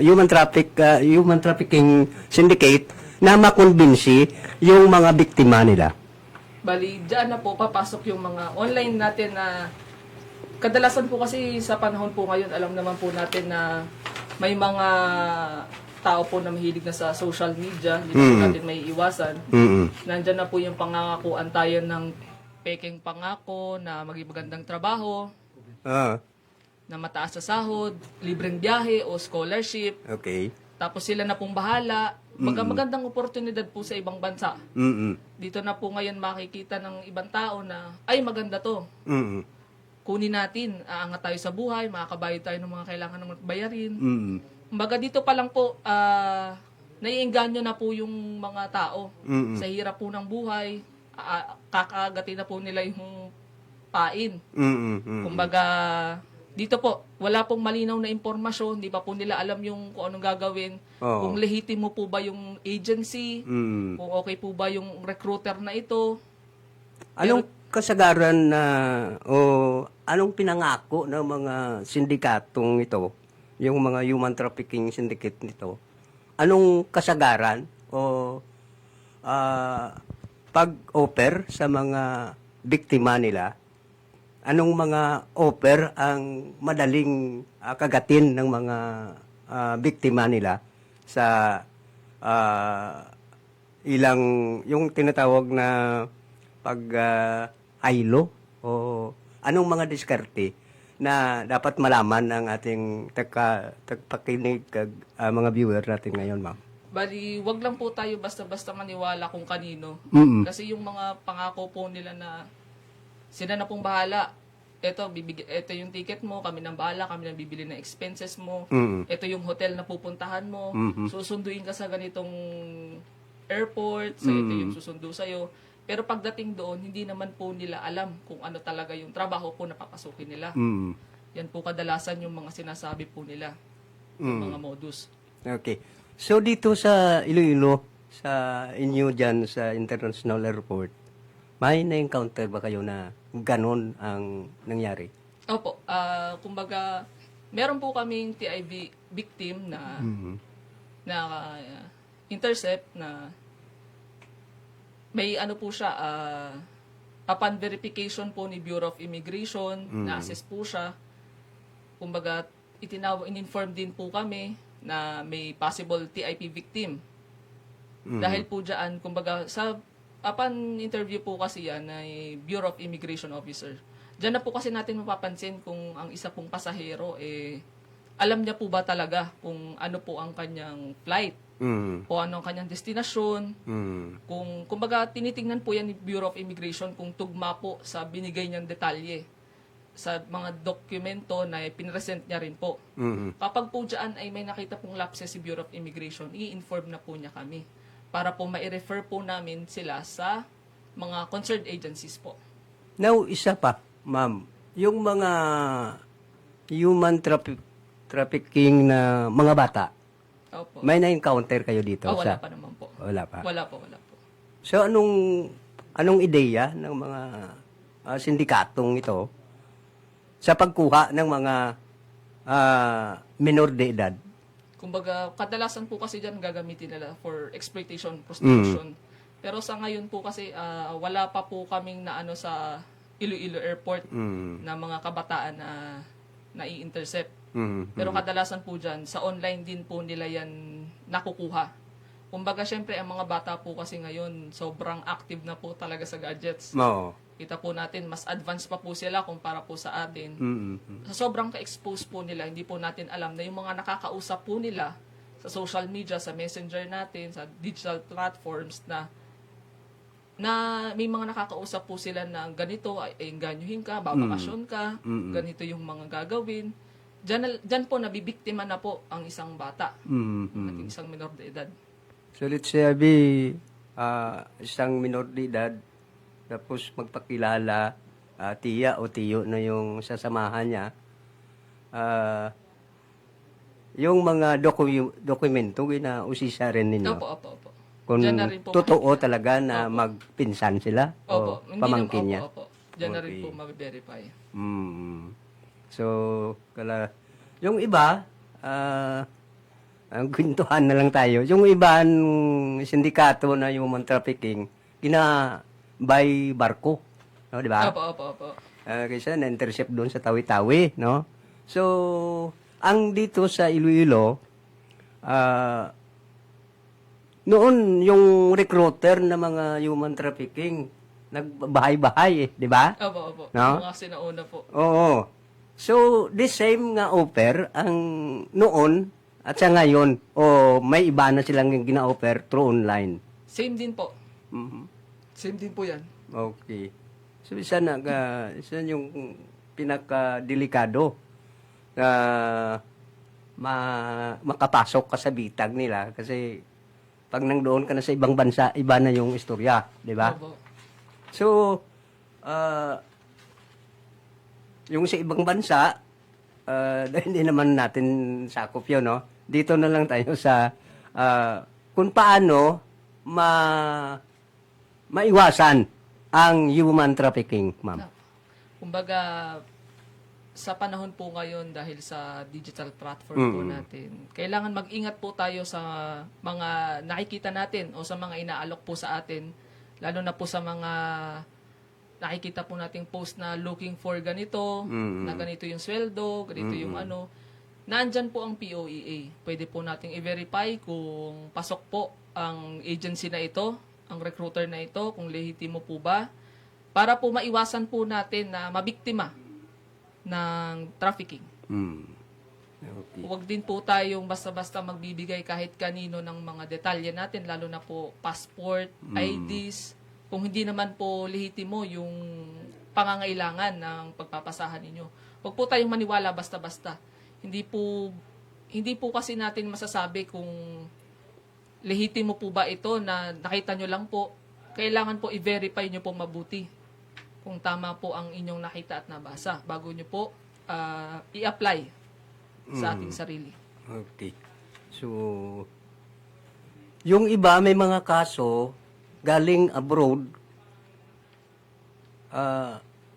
human trafficking syndicate na makonbinsi yung mga biktima nila?
Bali, dyan na po papasok yung mga online natin na kadalasan po kasi sa panahon po ngayon, alam naman po natin na may mga tao po na mahilig na sa social media, hindi na po natin may iwasan.
Mhm.
Nandyan na po yung pangangakuan tayo ng peking pangako na magandang trabaho,
Ah,
na mataas sa sahod, libreng biyahe o scholarship,
okay.
tapos sila na pong bahala. Magandang oportunidad po sa ibang bansa.
Mhm.
Dito na po ngayon makikita ng ibang tao na, ay maganda to,
Mhm.
kunin natin, aangat tayo sa buhay, makakabayad tayo ng mga kailangan ng bayarin.
Mhm.
Kumbaga dito pa lang po, naiengganyo na po yung mga tao sa hirap po ng buhay, kakagatin na po nila yung pain.
Mhm.
Kumbaga, dito po, wala pong malinaw na impormasyon, di pa po nila alam yung kung anong gagawin,
Oo.
kung lehitimo po ba yung agency,
Mhm.
kung okay po ba yung recruiter na ito.
Anong kasagaran na o anong pinangako ng mga sindikatong ito, yung mga human trafficking syndicate nito? Anong kasagaran o pag-offer sa mga biktima nila? Anong mga offer ang madaling kagatin ng mga biktima nila sa ilang yung tinatawag na pag haylo o anong mga diskarte na dapat malaman ng ating tagpakinig mga viewer natin ngayon, ma'am?
Bali, wag lang po tayo basta-basta maniwala kung kanino.
Mm-mm.
Kasi yung mga pangako po nila na sila na pong bahala. Ito yung ticket mo, kami nang bahala, kami nang bibili ng expenses mo.
Mm-mm.
Ito yung hotel na pupuntahan mo.
Mhm.
Susunduin ka sa ganitong airport, so ito yung susundo sa'yo. Pero pagdating doon, hindi naman po nila alam kung ano talaga yung trabaho po na papasukin nila.
Mm.
Yan po kadalasan yung mga sinasabi po nila, yung mga modus.
Okay. So dito sa Iloilo, sa inyo dyan sa International Airport, may na-encounter ba kayo na ganon ang nangyari?
Opo, kumbaga, meron po kaming TIV victim na intercept na may ano po siya, upon verification po ni Bureau of Immigration, na-assess po siya. Kumbaga, in-inform din po kami na may possible TIP victim. Dahil po dyan, kumbaga, upon interview po kasi yan ay Bureau of Immigration Officer. Diyan na po kasi natin mapapansin kung ang isa pong pasahero alam niya po ba talaga kung ano po ang kanyang flight, o ano ang kanyang destinasyon, kung kumbaga tinitingnan po yan ni Bureau of Immigration kung tugma po sa binigay niyang detalye sa mga dokumento na pinresent niya rin po. Kapag po dyan ay may nakita pong lapses si Bureau of Immigration, i-inform na po niya kami para po ma-refer po namin sila sa mga concerned agencies po.
Now, isa pa, ma'am, yung mga human trafficking na mga bata,
Opo.
may na-encounter kayo dito?
Wala pa naman po.
Wala pa.
Wala po.
So, anong ideya ng mga sindikatong ito sa pagkuha ng mga minor de edad?
Kumbaga, kadalasan po kasi dyan gagamitin nila for exploitation, prostitution. Pero sa ngayon po kasi wala pa po kaming naano sa Iloilo Airport na mga kabataan na nai-intercept. Pero kadalasan po dyan, sa online din po nila yan nakukuha. Kumbaga, syempre, ang mga bata po kasi ngayon, sobrang active na po talaga sa gadgets.
Oo.
Kita po natin, mas advanced pa po sila kumpara po sa atin. Sa sobrang ka-expose po nila, hindi po natin alam na yung mga nakakausap po nila sa social media, sa messenger natin, sa digital platforms na may mga nakakausap po sila na ganito, ay enganyuhin ka, babakasyon ka, ganito yung mga gagawin. Diyan po nabibiktima na po ang isang bata, ang isang minor de edad.
So, let's say, isang minor de edad, tapos magpakilala, tiya o tiyo na yung sasamahan niya, yung mga dokumento, ginausisa rin ninyo.
Opo.
Kung
Diyan na rin po
totoo talaga na magpinsan sila o
Hindi
pamangkin
na,
niya.
Opo. Diyan na rin
Okay.
po ma-verify.
So, yung iba, ang kwentuhan na lang tayo. Yung iba, sindikato na human trafficking, by barko. No, di ba?
Opo.
Kaysa na-intercept doon sa Tawi-Tawi, no? So, ang dito sa Iloilo, noon yung recruiter na mga human trafficking, nagbahay-bahay di ba?
Opo.
No?
Mga sinauna po.
Oo. So, the same nga offer ang noon at sa ngayon, may iba na silang gina-offer through online.
Same din po. Same din po yan.
Okay. So, isa yung pinaka-delikado na makapasok ka sa bitag nila kasi pag nangdoon ka na sa ibang bansa, iba na yung istorya, di ba?
Opo.
So, yung sa ibang bansa, dahil hindi naman natin sakop yun, no? Dito na lang tayo sa kung paano maiwasan ang human trafficking, ma'am.
Kumbaga, sa panahon po ngayon dahil sa digital platform po natin, kailangan mag-ingat po tayo sa mga nakikita natin o sa mga inaalok po sa atin, lalo na po sa mga nakikita po nating post na looking for ganito, na ganito yung sweldo, ganito yung ano. Nandyan po ang POEA. Pwede po nating i-verify kung pasok po ang agency na ito, ang recruiter na ito, kung lehitimo po ba, para po maiwasan po natin na mabiktima ng trafficking.
Okay.
Huwag din po tayong basta-basta magbibigay kahit kanino ng mga detalye natin, lalo na po passport, IDs, kung hindi naman po lehitimo yung pangangailangan ng pagpapasahan ninyo. Huwag po tayong maniwala basta-basta. Hindi po kasi natin masasabi kung lehitimo po ba ito na nakita nyo lang po. Kailangan po i-verify nyo po mabuti kung tama po ang inyong nakita at nabasa bago nyo po i-apply sa ating sarili.
Okay. So, yung iba may mga kaso galing abroad,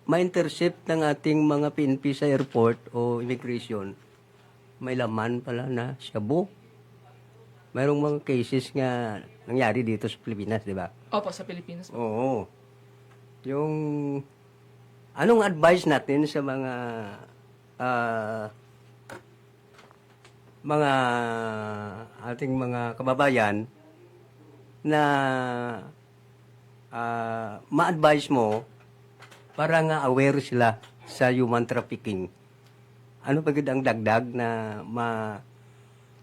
ma-intercept ng ating mga PNP sa airport o immigration, may laman pala na shabu. Mayroong mga cases nga nangyari dito sa Pilipinas, di ba?
Opo, sa Pilipinas.
Oo. Yung, anong advice natin sa mga ating mga kababayan na ma-advise mo para nga aware sila sa human trafficking ano ba gid ang dagdag na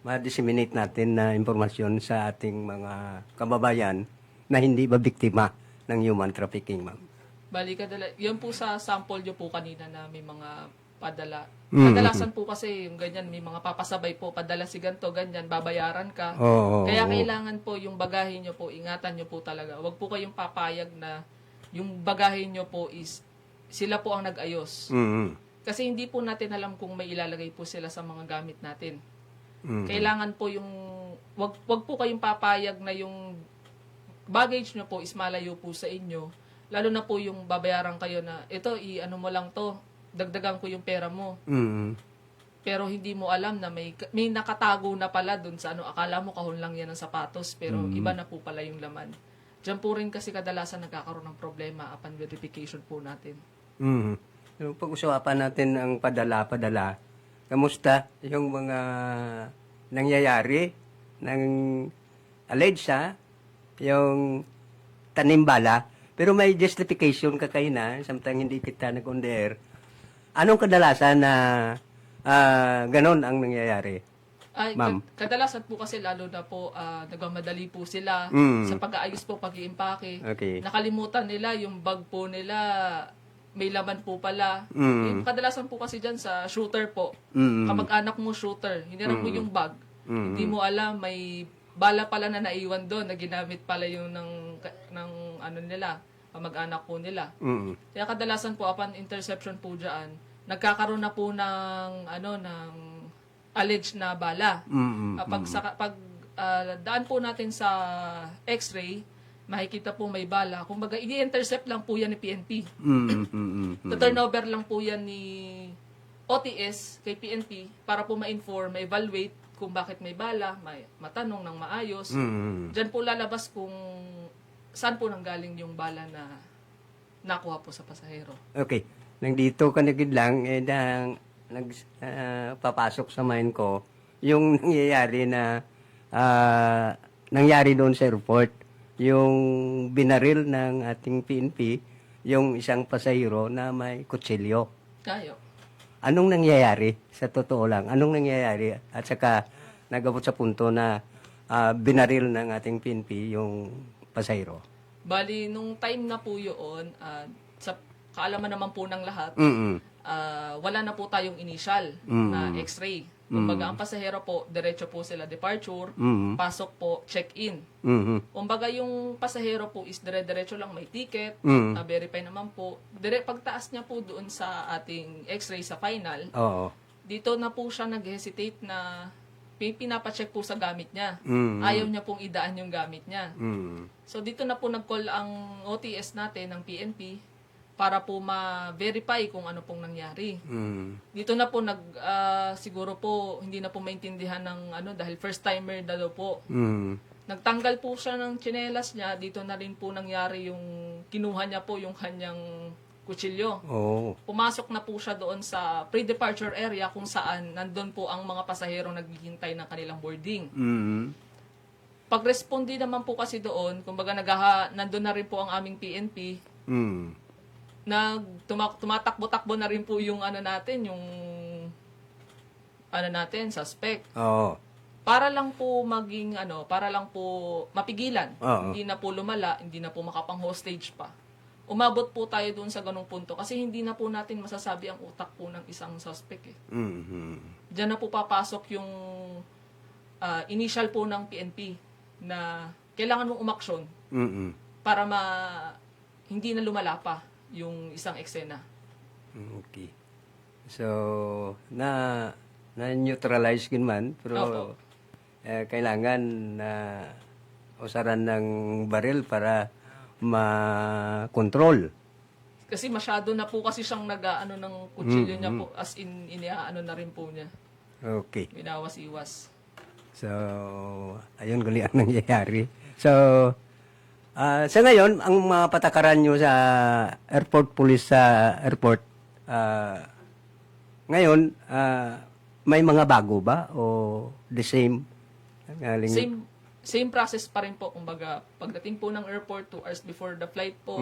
ma-disseminate natin na impormasyon sa ating mga kababayan na hindi ba biktima ng human trafficking, ma'am?
Bali, yun po sa sample nyo po kanina na may mga padala.
Mm.
Kadalasan po kasi yung ganyan, may mga papasabay po, padala si ganito, ganyan, babayaran ka.
Oo,
Kaya
oo.
kailangan po yung bagahe nyo po, ingatan nyo po talaga. Huwag po kayong papayag na yung bagahe nyo po is sila po ang nag-ayos.
Mm.
Kasi hindi po natin alam kung may ilalagay po sila sa mga gamit natin.
Mm.
Kailangan po yung, wag po kayong papayag na yung baggage nyo po is malayo po sa inyo. Lalo na po yung babayaran kayo na, ito, ano mo lang to, dagdagan ko yung pera mo.
Mm.
Pero hindi mo alam na may nakatago na pala dun sa ano, akala mo kahon lang yan ng sapatos, pero iba na po pala yung laman. Diyan po rin kasi kadalasan nagkakaroon ng problema upon verification po natin.
Mm. So, pag-usapan natin ang padala-padala, kamusta yung mga nangyayari ng alleged yung tanimbala, pero may justification ka kayo na, samtang hindi kita nag-on-the-air. Anong kadalasan na ganon ang nangyayari?
Ay,
Ma'am.
kadalasan po kasi lalo na po nagmamadali po sila sa pag-aayos po, pag-iimpake.
Okay.
Nakalimutan nila yung bag po nila, may laman po pala.
Mm.
Kadalasan po kasi dyan sa shooter po.
Mm.
Kamag-anak mo shooter, hindi mo yung bag. Hindi mo alam, may bala pala na naiwan doon, na ginamit pala yung ng ano nila, kamag-anak po nila.
Mm.
Kaya kadalasan po upon interception po dyan, nagkakaroon na po ng ng alleged na bala. Pag daan po natin sa X-ray, makikita po may bala. Kumbaga, i-intercept lang po yan ni PNP. Turnover lang po yan ni OTS kay PNP para po ma-inform, ma-evaluate kung bakit may bala, matanong ng maayos. Diyan po lalabas kung saan po nanggaling yung bala na nakuha po sa pasahero.
Okay. Nandito ka nagid lang, papasok sa mind ko, yung nangyayari na, nangyari doon sa airport, yung binaril ng ating PNP, yung isang pasahero na may kutsilyo.
Kayo.
Anong nangyayari? Sa totoo lang, anong nangyayari? At saka, nagabot sa punto na binaril ng ating PNP yung pasahero.
Bali, nung time na po yun, sa kaalaman naman po ng lahat, wala na po tayong initial na x-ray. Kumbaga, ang pasahero po, diretso po sila departure, pasok po, check-in. Kumbaga, yung pasahero po is dire-diretso lang, may ticket, verify naman po. Pagtaas niya po doon sa ating x-ray sa final,
Oo.
dito na po siya nag-hesitate na pinapacheck po sa gamit niya. Ayaw niya pong idaan yung gamit niya. So, dito na po nag-call ang OTS natin, ng PNP, para po ma-verify kung ano pong nangyari. Dito na po siguro po hindi na po maintindihan ng dahil first timer na daw po. Nagtanggal po siya ng tsinelas niya, dito na rin po nangyari yung kinuha niya po yung kanyang kutsilyo.
Oo.
Pumasok na po siya doon sa pre-departure area kung saan nandun po ang mga pasahero naghihintay ng kanilang boarding. Pag-respondi naman po kasi doon, kumbaga nandun na rin po ang aming PNP, tumatakbo-takbo na rin po yung natin, yung suspect.
Oo.
Para lang po para lang po mapigilan.
Oo.
Hindi na po lumala, hindi na po makapang-hostage pa. Umabot po tayo doon sa ganung punto kasi hindi na po natin masasabi ang utak po ng isang suspect eh. Diyan na po papasok yung initial po ng PNP na kailangan mong umaksyon para hindi na lumala pa yung isang eksena.
Okay. So, na-neutralize din man, pero kailangan na usaran ng baril para ma-control.
Kasi masyado na po kasi siyang nag-aano ng kutsilyo niya po, as in, iniaano na rin po niya.
Okay.
Binawas-iwas.
So, ayun gali ang nangyayari. So, sa ngayon, ang mga patakaran nyo sa airport police sa airport, ngayon, may mga bago ba? O the same?
Same process pa rin po. Kumbaga, pagdating po ng airport 2 hours before the flight po,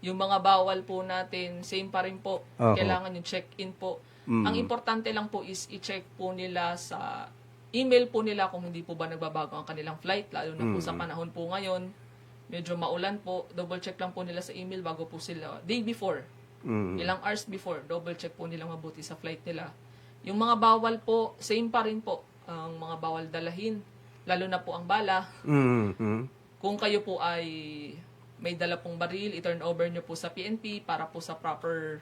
Yung mga bawal po natin, same pa rin po.
Oo.
Kailangan yung check-in po. Ang importante lang po is i-check po nila sa email po nila kung hindi po ba nagbabago ang kanilang flight, lalo na po sa panahon po ngayon. Medyo maulan po, double check lang po nila sa email bago po sila, day before, ilang hours before, double check po nila mabuti sa flight nila. Yung mga bawal po, same pa rin po, ang mga bawal dalahin, lalo na po ang bala. Kung kayo po ay may dala pong baril, i-turn over nyo po sa PNP para po sa proper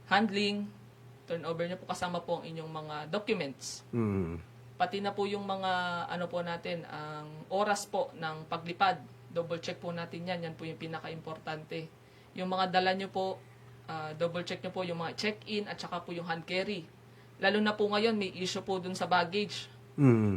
handling, turn over nyo po kasama po ang inyong mga documents. Pati na po yung mga ano po natin, ang oras po ng paglipad. Double check po natin yan. Yan po yung pinaka-importante. Yung mga dala nyo po, double check nyo po yung mga check-in at saka po yung hand carry. Lalo na po ngayon, may issue po dun sa baggage.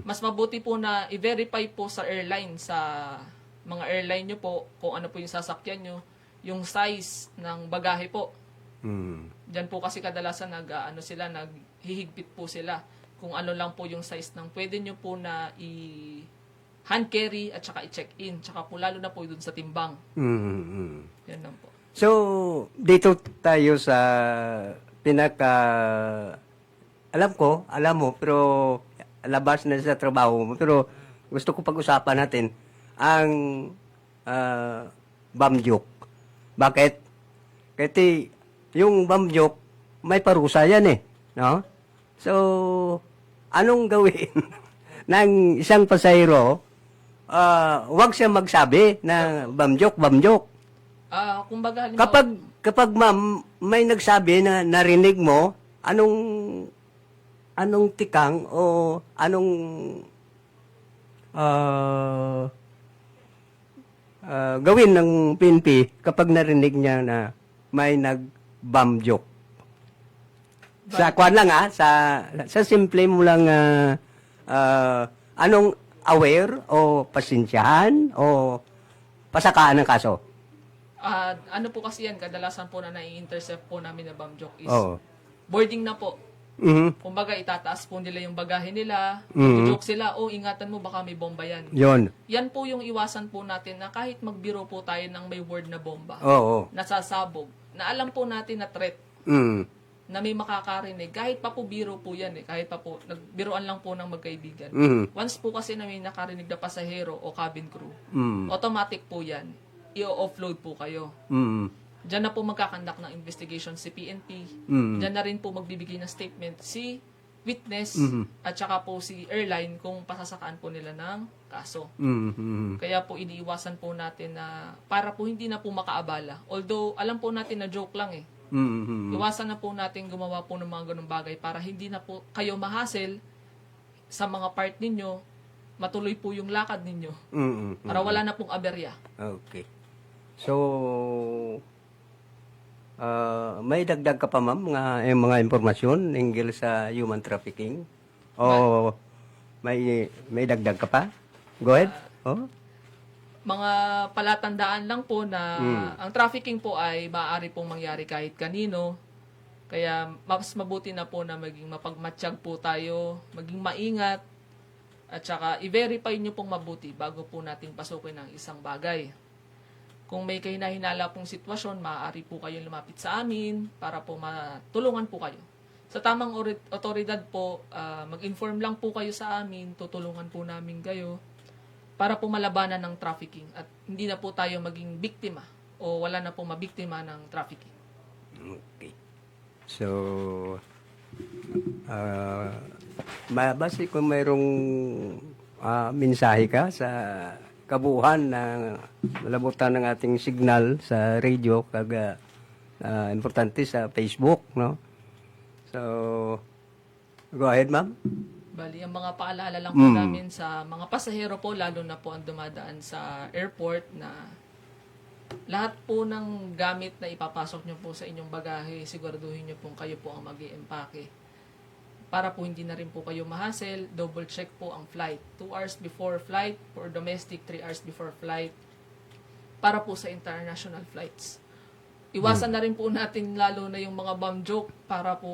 Mas mabuti po na i-verify po sa airline, sa mga airline nyo po, kung ano po yung sasakyan nyo, yung size ng bagahe po. Diyan po kasi kadalasan naghihigpit po sila kung ano lang po yung size ng pwede nyo po na hand carry at saka i-check-in. Tsaka po lalo na po dun sa timbang. Yan lang po.
So, dito tayo sa alam mo, pero labas na sa trabaho mo. Pero gusto ko pag-usapan natin ang bum joke. Bakit? Kasi yung bum joke, may parusa yan eh. No? So, anong gawin ng isang pasahero? Huwag siya magsabi na bum joke.
Kumbaga, halimbawa,
Kapag ma'am, may nagsabi na narinig mo, anong tikang o anong gawin ng PNP kapag narinig niya na may nag-bum joke? Sa kwan lang sa simple mo lang anong aware o pasensyahan o pasakaan ng kaso?
ano po kasi yan, kadalasan po na nai-intercept po namin na bum joke is
Oo.
boarding na po.
Mhm.
Kumbaga, itataas po nila yung bagahe nila, joke sila, ingatan mo, baka may bomba yan.
Yun.
Yan po yung iwasan po natin na kahit magbiro po tayo ng may word na bomba,
Oo.
nasasabog, na alam po natin na threat,
Mm.
na may makakarinig, kahit pa po biro po yan kahit pa po, nagbiroan lang po ng magkaibigan.
Mhm.
Once po kasi na may nakarinig na pasahero o cabin crew,
Mm.
automatic po yan, i-offload po kayo.
Mm.
Diyan na po magkakandak ng investigation si PNP. Diyan na rin po magbibigay ng statement si witness at saka po si airline kung pasasakaan po nila ng kaso.
Mm.
Kaya po iniiwasan po natin na para po hindi na po makaabala. Although alam po natin na joke lang
Mm.
Iwasan na po natin gumawa po ng mga ganung bagay para hindi na po kayo mahasel sa mga part ninyo, matuloy po yung lakad ninyo.
Mm.
Para wala na pong aberya.
Okay. So, may dagdag ka pa ma'am mga impormasyon hinggil sa human trafficking? O may dagdag ka pa? Go ahead. Oh.
Mga palatandaan lang po na ang trafficking po ay maaari pong mangyari kahit kanino. Kaya mas mabuti na po na maging mapagmatsyag po tayo, maging maingat, at saka i-verify nyo pong mabuti bago po natin pasukin ang isang bagay. Kung may kahinahinala pong sitwasyon, maaari po kayong lumapit sa amin para po matulungan po kayo. Sa tamang otoridad po, mag-inform lang po kayo sa amin, tutulungan po namin kayo para po malabanan ng trafficking at hindi na po tayo maging biktima o wala na po mabiktima ng trafficking.
Okay. So, base kung mayroong mensahe ka sa kabuuan na malabutan ng ating signal sa radio kag importante sa Facebook, no? So, go ahead, ma'am.
Bali, ang mga paalala lang po namin sa mga pasahero po, lalo na po ang dumadaan sa airport, na lahat po ng gamit na ipapasok nyo po sa inyong bagahe, siguraduhin nyo pong kayo po ang mag-i-empake. Para po hindi na rin po kayo mahasel, double check po ang flight. 2 hours before flight, for domestic, 3 hours before flight, para po sa international flights. Iwasan na rin po natin lalo na yung mga bum joke para po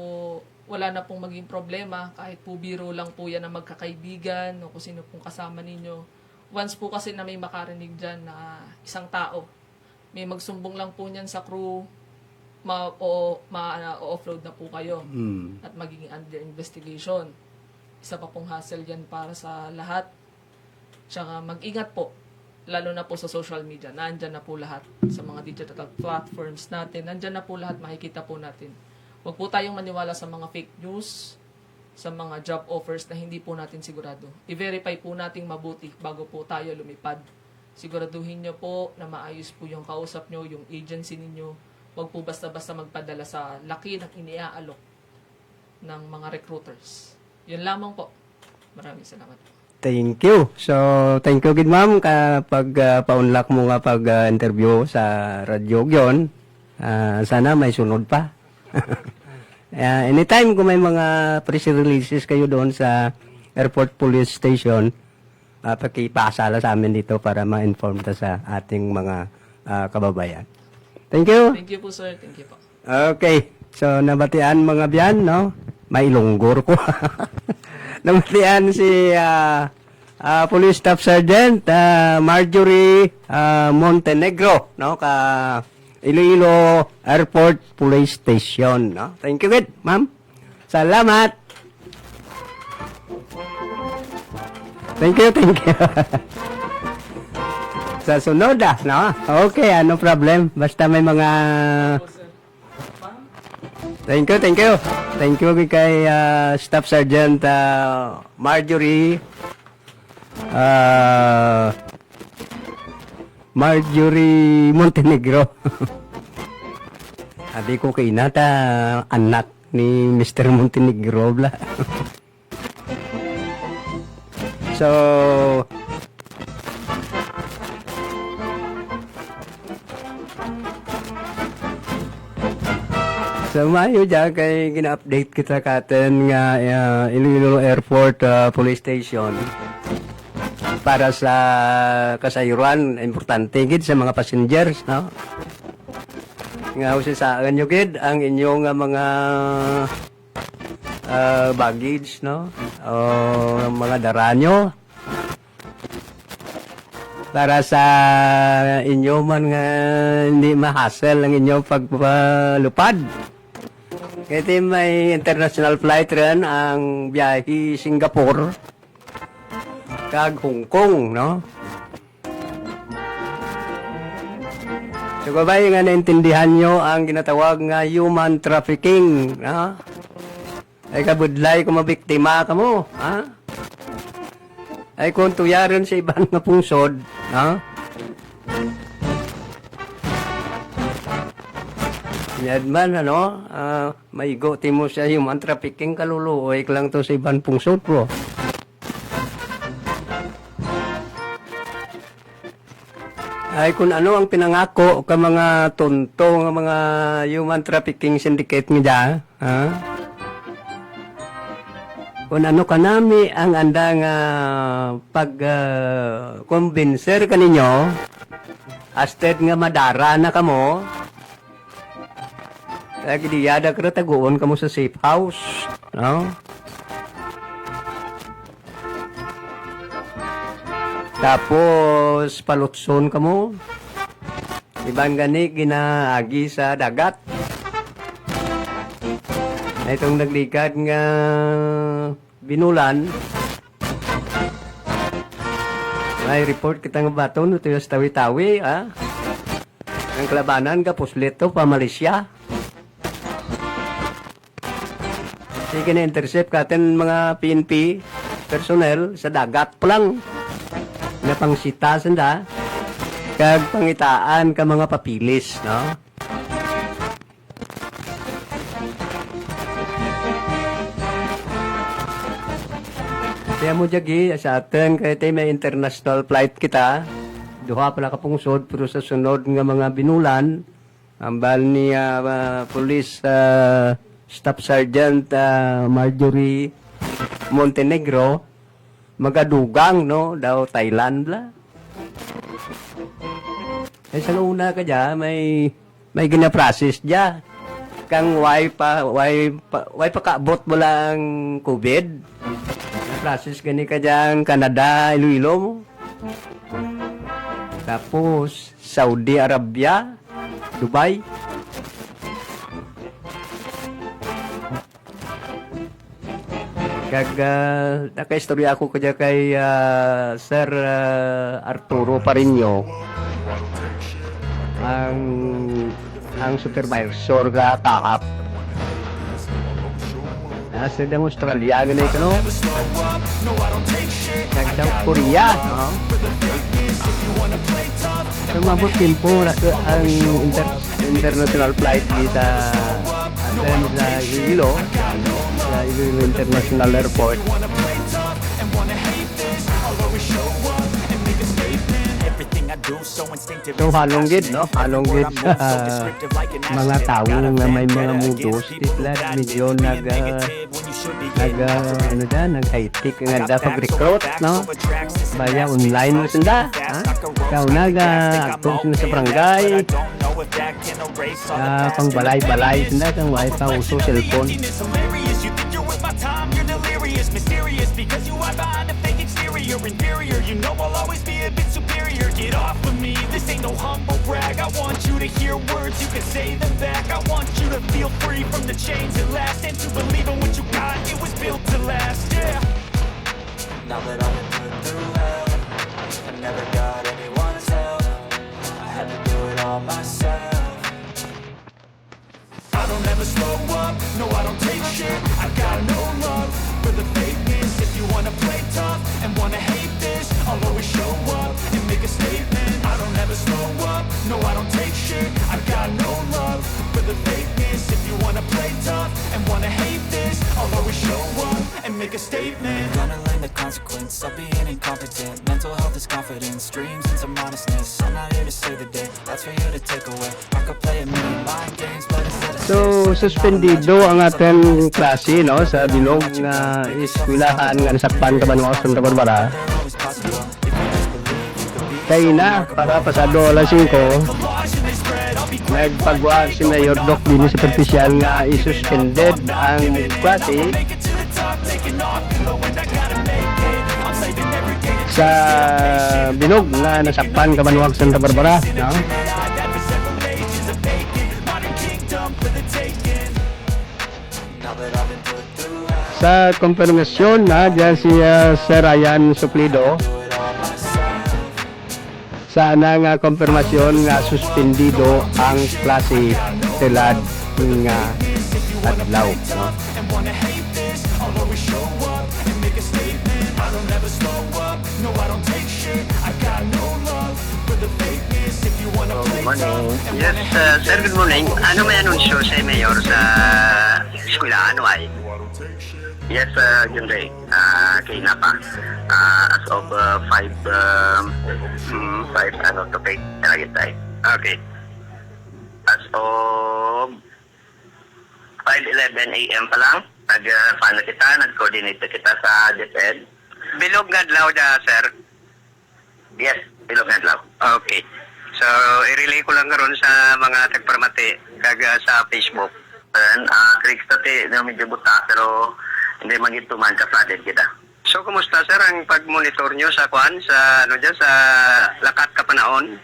wala na pong maging problema. Kahit po biro lang po yan na magkakaibigan o kung sino pong kasama ninyo. Once po kasi na may makarinig dyan na isang tao may magsumbong lang po niyan sa crew, ma-offload na po kayo at magiging under investigation. Isa pa pong hassle yan para sa lahat. Tsaka mag-ingat po, lalo na po sa social media. Nandyan na po lahat sa mga digital platforms natin. Nandyan na po lahat, makikita po natin. Huwag po tayong maniwala sa mga fake news, sa mga job offers na hindi po natin sigurado. I-verify po natin mabuti bago po tayo lumipad. Siguraduhin nyo po na maayos po yung kausap nyo, yung agency ninyo. Huwag po basta-basta magpadala sa laki ng iniaalok ng mga recruiters. Yun lamang po. Maraming salamat.
Thank you. So, thank you gid ma'am kapag paunlak mo nga pag interview sa radyo yon. Sana may sunod pa. Anytime kung may mga press releases kayo doon sa Airport Police Station, pakipasala sa amin dito para ma-inform ta sa ating mga kababayan. Thank you.
Thank you po, sir. Thank you po.
Okay. So, nabatian mga biyan, no? May ilunggor ko. Nabatian si Police Staff Sergeant Marjorie Montenegro, no? Iloilo Airport Police Station, no? Thank you, good, ma'am. Salamat. Thank you. Sa sunod, no? Okay, no problem. Basta may mga... Thank you. Thank you kay Staff Sergeant Marjorie Montenegro. Sabi ko kay Inata, anak ni Mr. Montenegro bla. So, mayo dyan kay gina-update kita katen nga Iloilo Airport Police Station para sa kasayuran, importante gid sa mga passengers, no? Nga usisaan nyo gid ang inyong mga baggage, no? O mga dara nyo para sa inyo man nga hindi ma-hassle ang inyong pagpalupad. Kasi may international flight rin ang biyahe Singapore kag Hong Kong, no? So, kabay nga naintindihan nyo ang ginatawag nga human trafficking, no? Ay kabudlay kung mabiktima ka mo, ha? Ay kung tuyaran sa ibang nga pungsod, no? Yan man, maigo mo siya human trafficking kaluluoy lang to sa ibang pungsod po. Ay kung ano ang pinangako ka mga tonto ng mga human trafficking syndicate niya, ha? Kung ano kanami ang andang pag-convincer ka ninyo, asted nga madara na kamo, kaya gidiyada ka taguon ka mo sa safe house, no? Tapos palutson ka mo, ibang gani ginaagi sa dagat. Itong naglikad nga binulan, may report kita nga baton ito yung tawi-tawi, ha? Ang kalabanan ka puslito pa Malaysia. Sige na intercept katin mga PNP personnel sa dagat pa lang na pangsita sanda kag pangitaan ka mga papilis, no? Kaya mo jagi sa atin kaya tayo may international flight kita, duha pala kapungsod pero sa sunod nga mga binulan ambal ni Police Staff Sergeant Marjorie Montenegro magadugang, no? Daw Thailand la. Eh sa una ka dya, may gina-process dya. Kang why pa kaabot mo lang COVID. Na-process gani ka dyan, Canada, Iloilo mo. Tapos, Saudi Arabia, Dubai. Kag nakaistorya ako kaya kay Sir Arturo Parinyo, ang supervisor ga takap. Nasa ng Australia ganun ito, no? Nagdaw Korea, no? So, mabot din po ang international flight dito sa Iloilo, sa Iloilo International Airport. So, halonggid, no? Halonggid sa mga tao na may mga mudos. Titla, medyo nag-high-tech, nag-recruit, no? Baya, online mo sila, ha? Ikaw actor sila sa barangay, pang-balay-balay sila, kang may pa-uso cellphone.
Mysterious because you hide behind a fake exterior. Inferior, you know I'll always be a bit superior. Get off of me, this ain't no humble brag. I want you to hear words, you can say them back. I want you to feel free from the chains at last, and to believe in what you got, it was built to last, yeah.
Now that I've been put through hell, I never got anyone's help. I had to do it all myself.
I don't ever slow up, no I don't take shit. I got no love for the fakeness. If you wanna play tough and wanna hate this, I'll always show up and make a statement. I don't ever slow up, no I don't take shit. I got no love for the fakeness. If you wanna play tough and wanna hate this, I'll always show up and make a statement.
Gonna learn the consequence of being incompetent. Mental health is confidence, dreams and some honestness. I'm not here to save the day, that's for you to take away. I could play a million mind games, but instead of
So, suspendido ang ating klase, no, sa Bilog na eskwelahan nga nasakpan Cabanatuan, Santa Barbara. Kaya na, para pasado alas 5, nagpagwa si Mayor Doc din sa superficial nga isuspended ang klase sa Bilog na nasakpan Cabanatuan, Santa Barbara, no? Sa konfirmasyon na dyan si Sir Ryan Suplido, sana nga konfirmasyon nga suspendido ang klase tilad nga adlaw, no?
Good morning. Yes, sir, good morning. Ano may anunsyo sa Mayor sa eskwelahan, why? Yes, yun rin. Kaya na pa. As of 5 to pay. Okay. As of 5:11 a.m. pa lang, nag-follow kita, nag-coordinate kita sa DepEd. Bilog nga adlaw da, sir? Yes, bilog nga adlaw. Okay. So, i-relay ko lang karon sa mga tagparmati kaga sa Facebook. Kriks tati na medyo buta, pero hindi magito man ka-flooded kita. So, kumusta sir ang pag-monitor nyo sa sa lakat kapanaon?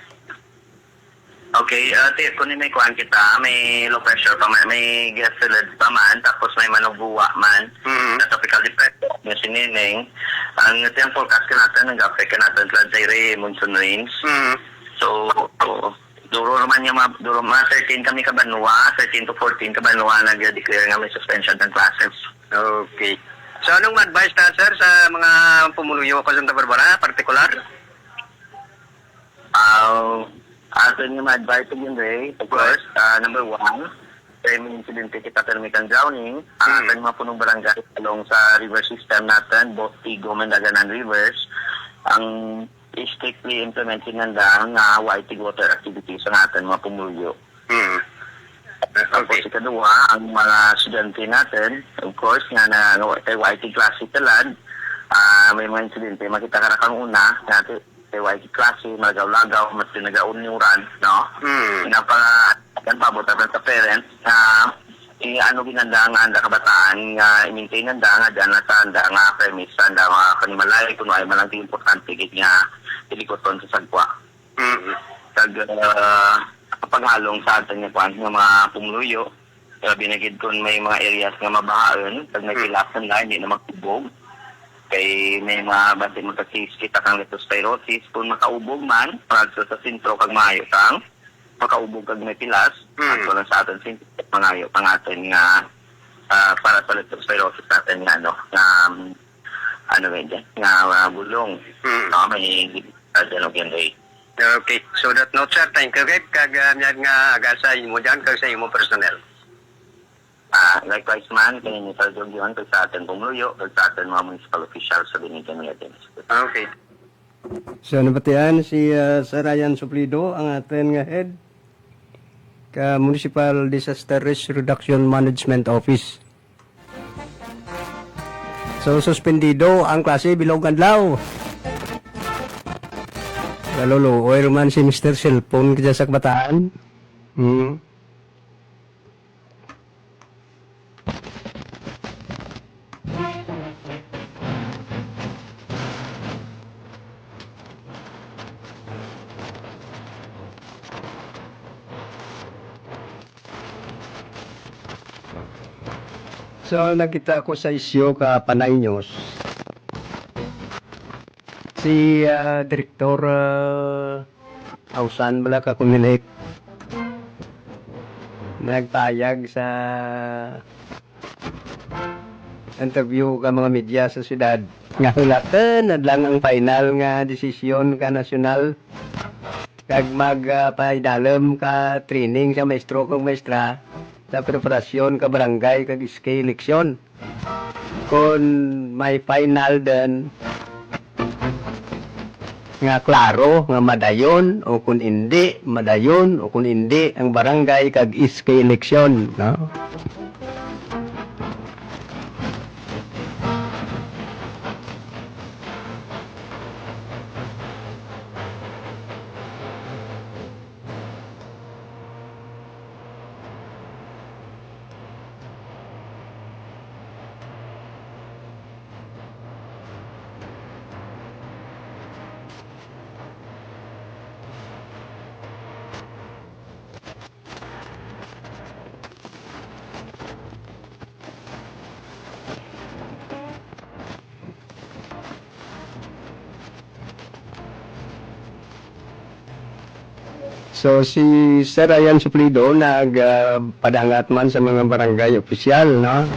Okay, kung may kuhan kita, may low pressure pa man, may gas salad pa man, tapos may manugbuwa man, na tropical depression, yung sinining. Ang yung forecast ka natin, nag-affect ka natin sa Zaire, monsoon rains. So, duro naman yung mga 13 kami Cabanatuan, 13 to 14 Cabanatuan, nag-declare nga may suspension ng classes. Okay. So, anong advice na, sir, sa mga pumuluyo ko sa Santa Barbara, particular? Atin yung advice ko yun, Ray. Of course, number 1, kaya may incident kita thermical drowning. Atin yung mga punong barangay along sa river system natin, both Tigom and Daganan rivers. Ang strictly implementing ng white water activities sa natin, mga pumuluyo. Okay. Sa kadua, ang mga estudyante natin, of course, nga na kay white klase talad, may mga insidente, makita ka na kang una, natin, kay white klase, malagaw-lagaw, mas pinag-aunyuran, no? Yan pabutan sa parents, ginanda nga kabataan, i-maintain nga dyan sa nga premise, handa mga kanimalay, kung ay malang importante, nga tilikoton sa sagwa. kag paghalong sa atin nga kwan nga mga pumuluyo. Binagid kung may mga areas nga mabahaan, kag may pilasan na hindi na magtubog. Kay may mga basi magkakita kang leptospirosis kung makaubog man pagso sa sentro kag maayo kang makaubog kag may pilas at wala sa atin sentro mangayo pang atin nga para sa leptospirosis natin nga ano nga bulong may yan
Okay. So that note, sir. Thank you, kag nga agasa mo dyan kag sa imo personnel.
Likewise man, kaninital doon kag sa atin pumuluyo, kag sa atin mga municipal officials sa Binigan ng atin.
Okay. So, nabatian si Sir Ryan Suplido, ang atin nga head ka Municipal Disaster Risk Reduction Management Office. So, suspendido ang klase Bilog Adlaw. Lalo, oil man si Mr. Cellphone kaya sa kabataan. So, nakita ko sa isyo ka Panay News. Si Direktor Ausan bala ka kumilik nagpayag sa interview ka mga media sa syudad nga hulatan lang ang final nga desisyon ka nasyonal kag magpaidalem ka training sa maestro kag maestra sa preparasyon ka barangay kag iskay eleksyon kung may final din nga klaro nga madayon o kung hindi madayon o kung hindi ang barangay kag iskay eleksyon, no? So si Sir Ryan Suplido nagpadangat man sa mga barangay opisyal, no?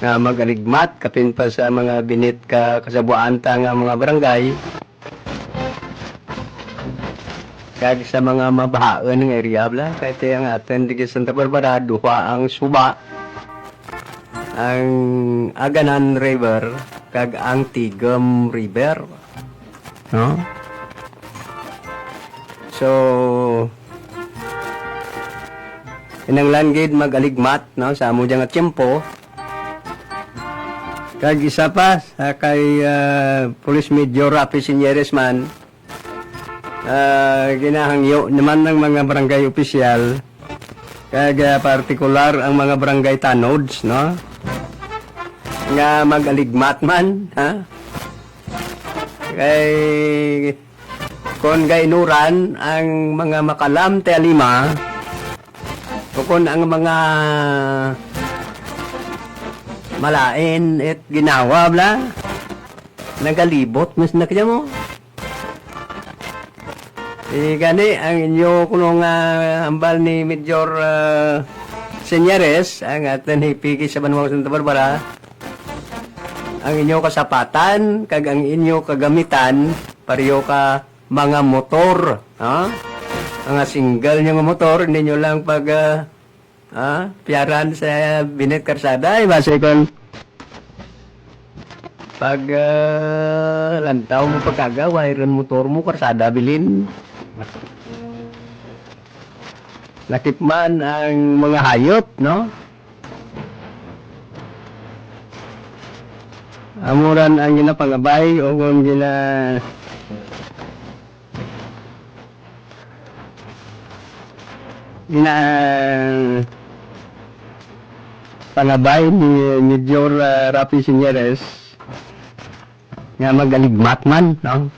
Nga magaligmat kapin pa sa mga binit kasabuanta nga mga barangay. Kag sa mga mabahaan ng area bla kahit ang atin di Santa Barbara duha ang suba. Ang Aganan River kag ang Tigom River, no? So, inanglan gid magaligmat, no, sa amo nga tiyempo. Kag isa pa sa kay Police Major Rafi Sinyeres man, ginahangyo naman ng mga barangay opisyal, kag partikular ang mga barangay tanods, no, nga magaligmat man, ha? Kay kung gainuran ang mga makalam te alima o kung ang mga malain at ginawa bla nagalibot mas na kaya mo gani ang inyo kunong hambal ni Major Senyeres ang atin hipigi sa Banwang Santa Barbara ang inyo kasapatan kag ang inyo kagamitan pareho ka mga motor, ha? Mga single nyo motor, hindi nyo lang pag piyaran sa binet karsada, base kon pag lantaw mo pagkagawa, iron motor mo karsada bilin. Nakipman ang mga hayop, no? Amuran ang ginapangabay o kung pangabay ni Major Rafi Sinyeres nga magaligmat man, no?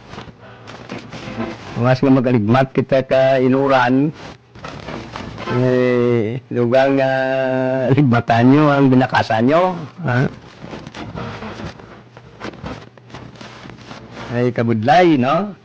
Mas nga magaligmat kita ka inuran. Dugang ligmatan nyo ang binakasan nyo. Ha? Ay kabudlay, no?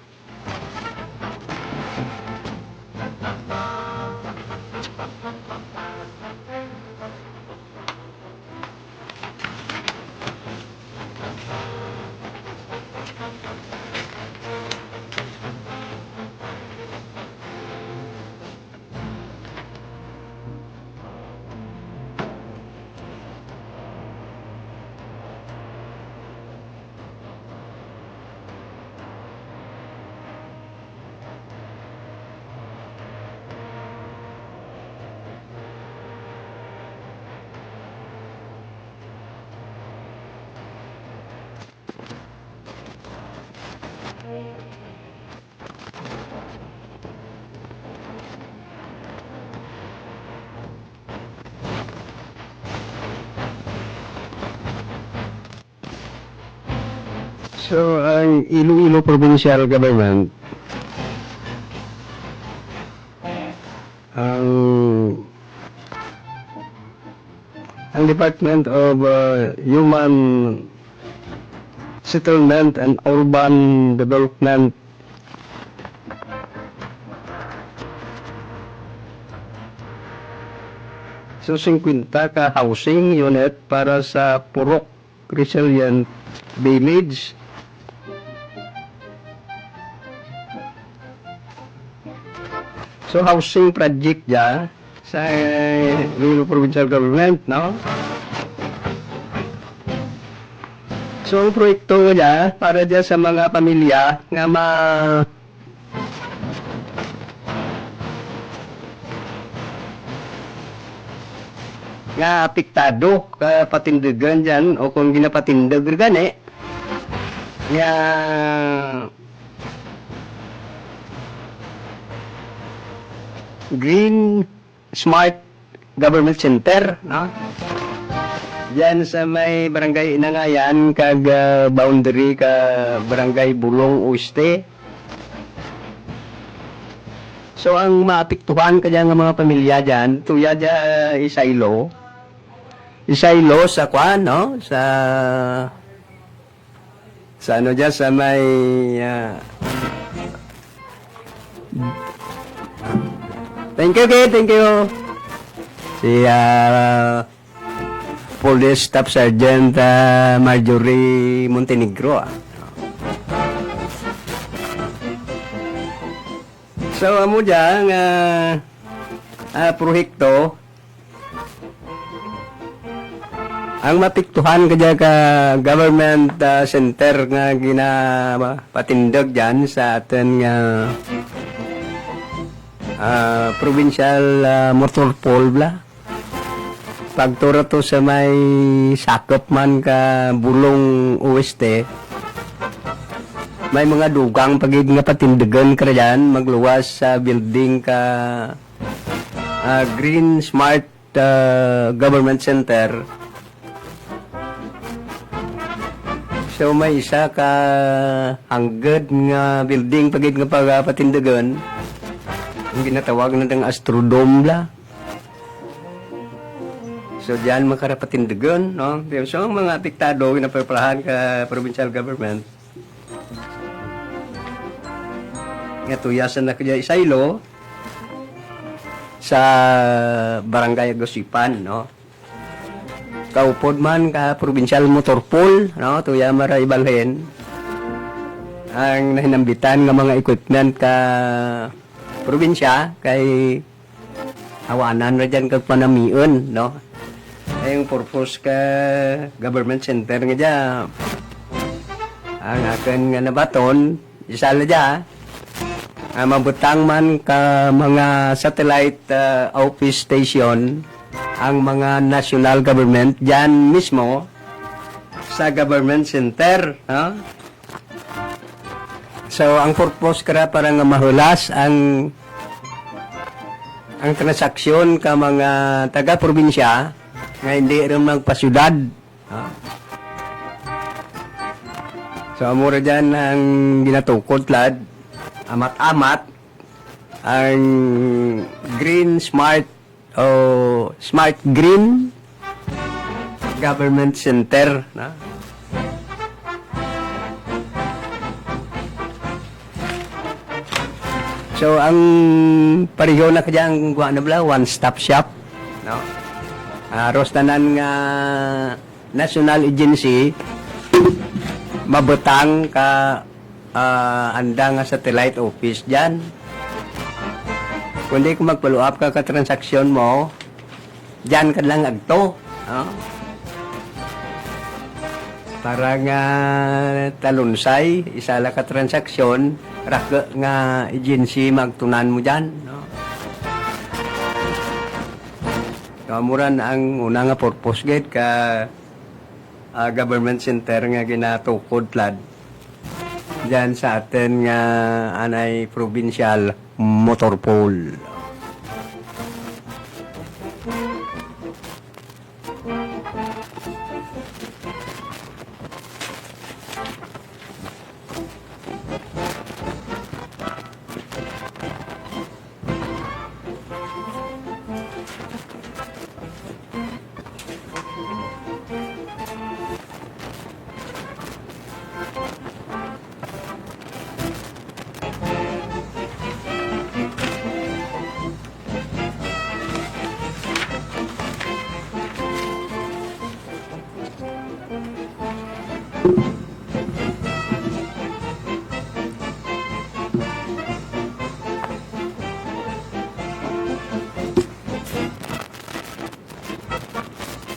So, ang Iloilo Provincial Government, ang Department of Human Settlement and Urban Development so 50 ka housing unit para sa Purok Resilient Village. So housing project dyan sa Iloilo Provincial Government, no? So ang proyekto niya para dyan sa mga pamilya nga nga apektado ka patindigan dyan o kung ginapatindag gani nga Green Smart Government Center, no? Diyan sa may barangay Inangayan kag boundary ka barangay Bulong Oeste. So ang maapektuhan kaya nga mga pamilya diyan, tuya dia Isaylo. Isaylo sa kwan, no? Sa ano diyan sa may Thank you, kid. Thank you. Si Police Staff Sergeant Marjorie Montenegro. So, amo dyan, prohekto, ang mapiktuhan ka ka government center nga ginapatindag dyan sa atin nga provincial motor pool bla. Pagtura to sa may sakop man ka Bulong Oeste, may mga dugang pagig nga patindagan ka dyan, magluwas sa building ka Green Smart Government Center. So may isa ka hanggad nga building pagig nga patindagan, ang ginatawag natin Astrodome la. So diyan makarapatindagan, no? So ang mga apektado ginapaplahan ka provincial government. Nga tuyasan na kaya Isaylo sa barangay Agosipan, no? Kaupod man ka provincial motor pool, no? Tuya mara ibalhin ang nahinambitan nga mga equipment ka probinsya kay awanan na dyan kag panamiun, no? Ay yung purpose ka government center nga dyan ang akin nga nabaton isala dyan mabutang man ka mga satellite office station ang mga national government dyan mismo sa government center, no? So, ang purpose kara para nga mahulas ang transaksyon ka mga taga-probinsya nga hindi rin magpasyudad. So, amura dyan ang ginatukod lad amat-amat ang Green Smart o Smart Green Government Center na. So ang pareho na kanyang one-stop shop, no? Aros tanan nga national agency mabutang ka anda nga satellite office dyan. Kundi kung mag-follow up ka transaksyon mo, dyan ka lang agto. No? Para nga talunsay, isa lang ka transaksyon, raka nga agency magtunan mo dyan. No? Kamuran ang una nga purpose gate ka government center nga ginatukod lad dyan sa atin nga anay provincial motor pool.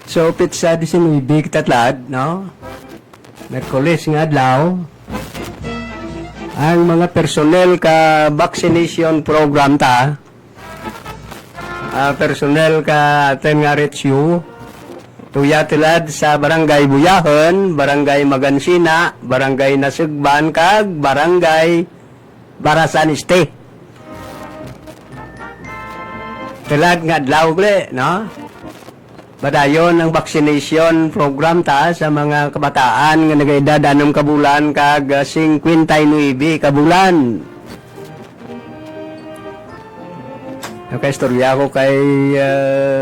So, pitsa di sinubig tatlad, no? Merkulis nga adlaw. Ang mga personnel ka vaccination program ta, personnel ka aten nga rescue, tuya tilad sa barangay Buyahan, barangay Magansina, barangay Nasugban, kag barangay Barasan Este. Tilad nga adlaw gle, no? Badayon ang vaccination program ta sa mga kabataan nga nagaedad 6 ka bulan kag 59 ka bulan. Nakaistorya ko kay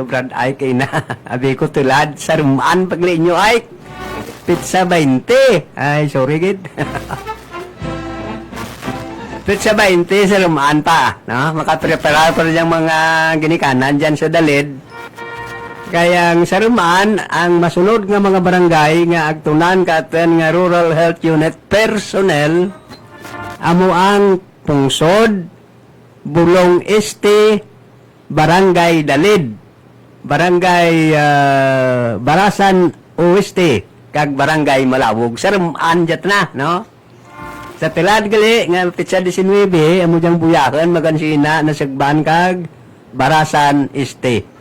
Brad Ike na. Abi ko tulad sa rumaan pagli nyo Ike. Pizza 20. Ay, sorry gid. Pizza 20 sa rumaan pa. No? Makaprepara pa rin yung mga ginikanan dyan sa dalid. Kaya ang sarumaan, ang masunod nga mga barangay nga agtunan katen nga Rural Health Unit personnel amo ang Pungsod, Bulong Este, Barangay Dalid, Barangay Barasan Oeste, kag Barangay Malawog. Sarumaan jat na, no? Sa tilad gali nga pitsa 19 amo jang Buyakan, Magansina, Nasugban kag Barasan Este.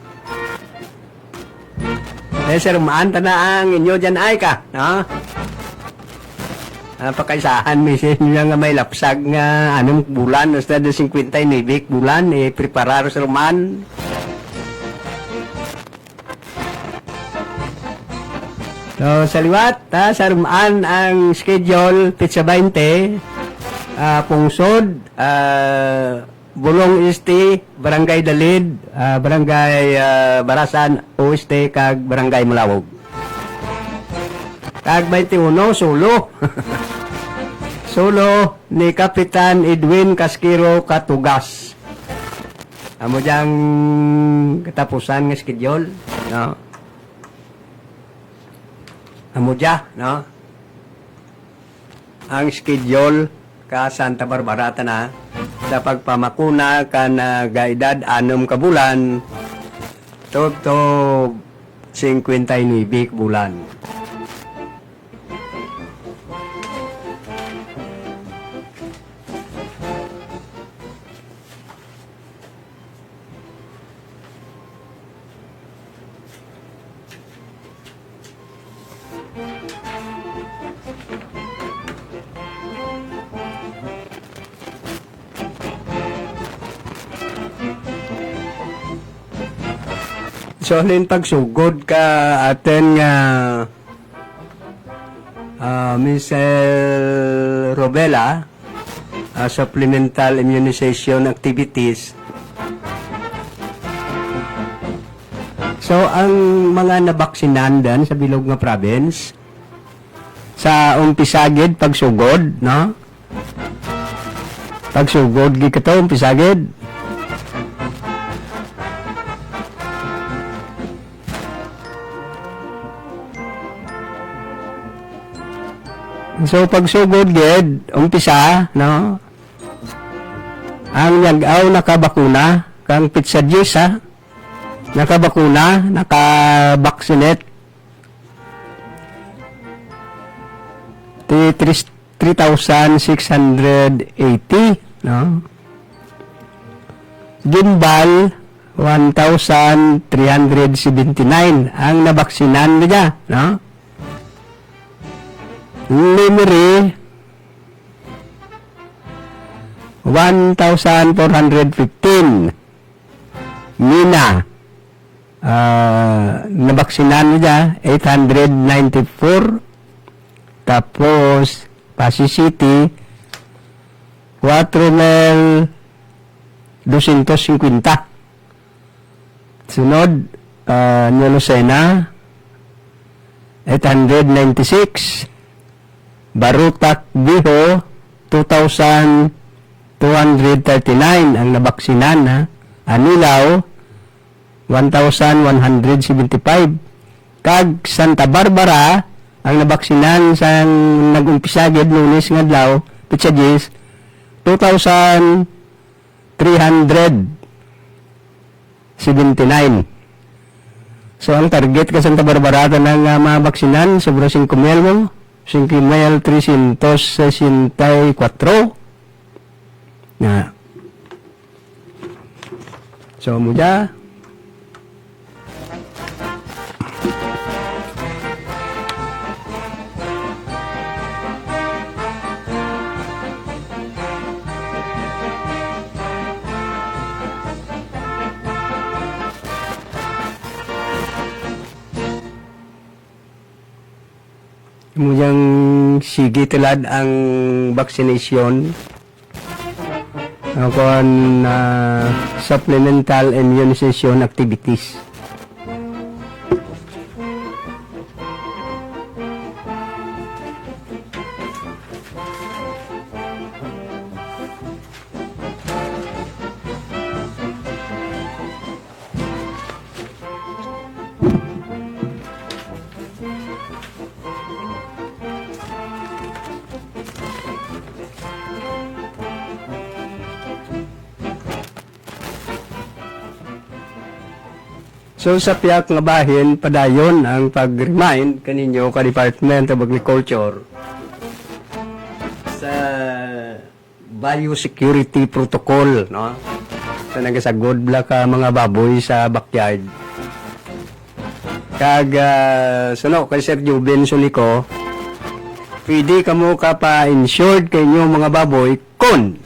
Sir, maanta na ang inyo dyan ay ka, no? Pakaisahan, misin nyo nga may lapsag nga 6 bulan, hasta 59 bulan, preparar sa ruman. So, sa liwat, sa ruman ang schedule, pizza 20, Pungsod, Bulong Este, Barangay Dalid, Barangay Barasan Oeste, kag Barangay Malawog. Kag 21, Solo. Solo ni Kapitan Edwin Casquero Katugas. Amo diyang katapusan ng schedule, no? Amo diya, no? Ang schedule ka Santa Barbara na sa pagpamakuna ka na gaedad 6 ka bulan to 59 bulan. So, alin pagsugod ka aten nga Miss Robela, supplemental immunization activities. So, ang mga nabaksinandan sa bilog nga province, sa umpisagid, pagsugod, no? Pagsugod, gikato, umpisagid. So, pagsugod, gid, umpisa, no? Ang yagaw nakabakuna, kang pitsadyos, ha? Nakabakuna, nakabaksinate. 3,680, no? Gimbal, 1,379 ang nabaksinan niya, no? Limeri, 1,415. Mina, nabaksinan niya 894. Tapos Pasig City 4,250. Sunod Nueva Lucena 896. Barutak Biho 2,239 ang nabaksinan, ha? Anilao 1,175. Kag Santa Barbara ang nabaksinan sa nag-umpisagid Lunes nga adlaw, pitsadis 2,379. So ang target ka Santa Barbara ng mabaksinan sobra 5,000 mo, 5,364 na. So muda Muyang sige tulad ang vaccination kon supplemental immunization activities. So sa piyak nga bahin, padayon ang pag-remind kaninyo ka Department of Agriculture sa biosecurity protocol, no? Sa nagasagod bla ka mga baboy sa backyard. Kag suno kay Sir Juben Sulico, pwede kamo ka pa-insured kayo mga baboy kun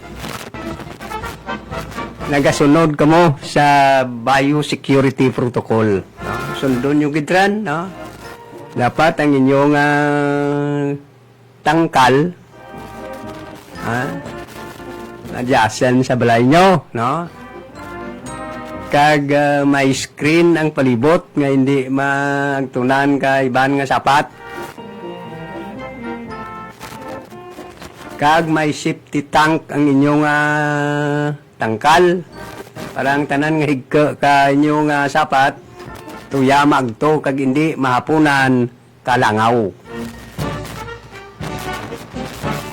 nagasunod kamo sa biosecurity protocol. No? Sundon yung gitran, no? Dapat ang inyong tangkal adyasan sa balay nyo, no? Kag may screen ang palibot nga hindi maagtunan ka iban nga sapat. Kag may safety tank ang inyong tangkal. Parang tanan nga higka ka inyong sapat, tuyamag to, kag hindi mahapunan kalangaw.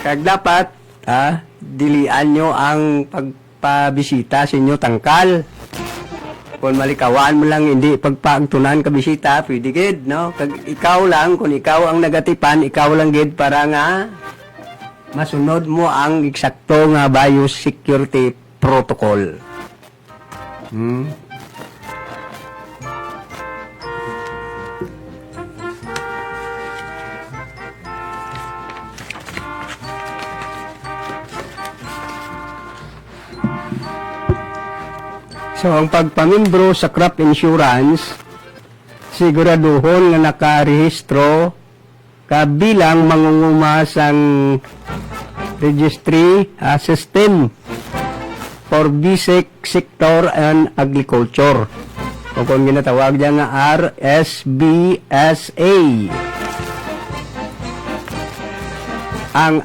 Kag dapat, dilian nyo ang pagpabisita sa inyo tangkal. Kung malikawan mo lang hindi pagpaagtunan ka bisita, pwede gid, no? Kag ikaw lang, kung ikaw ang nagatipan, ikaw lang gid para nga masunod mo ang eksakto nga biosecurity protocol. So, ang pagpamimbro sa crop insurance, siguraduhon nga nakarehistro kabilang mangungumasang registry system for basic sector and agriculture. O kung ginatawag niya nga RSBSA. Ang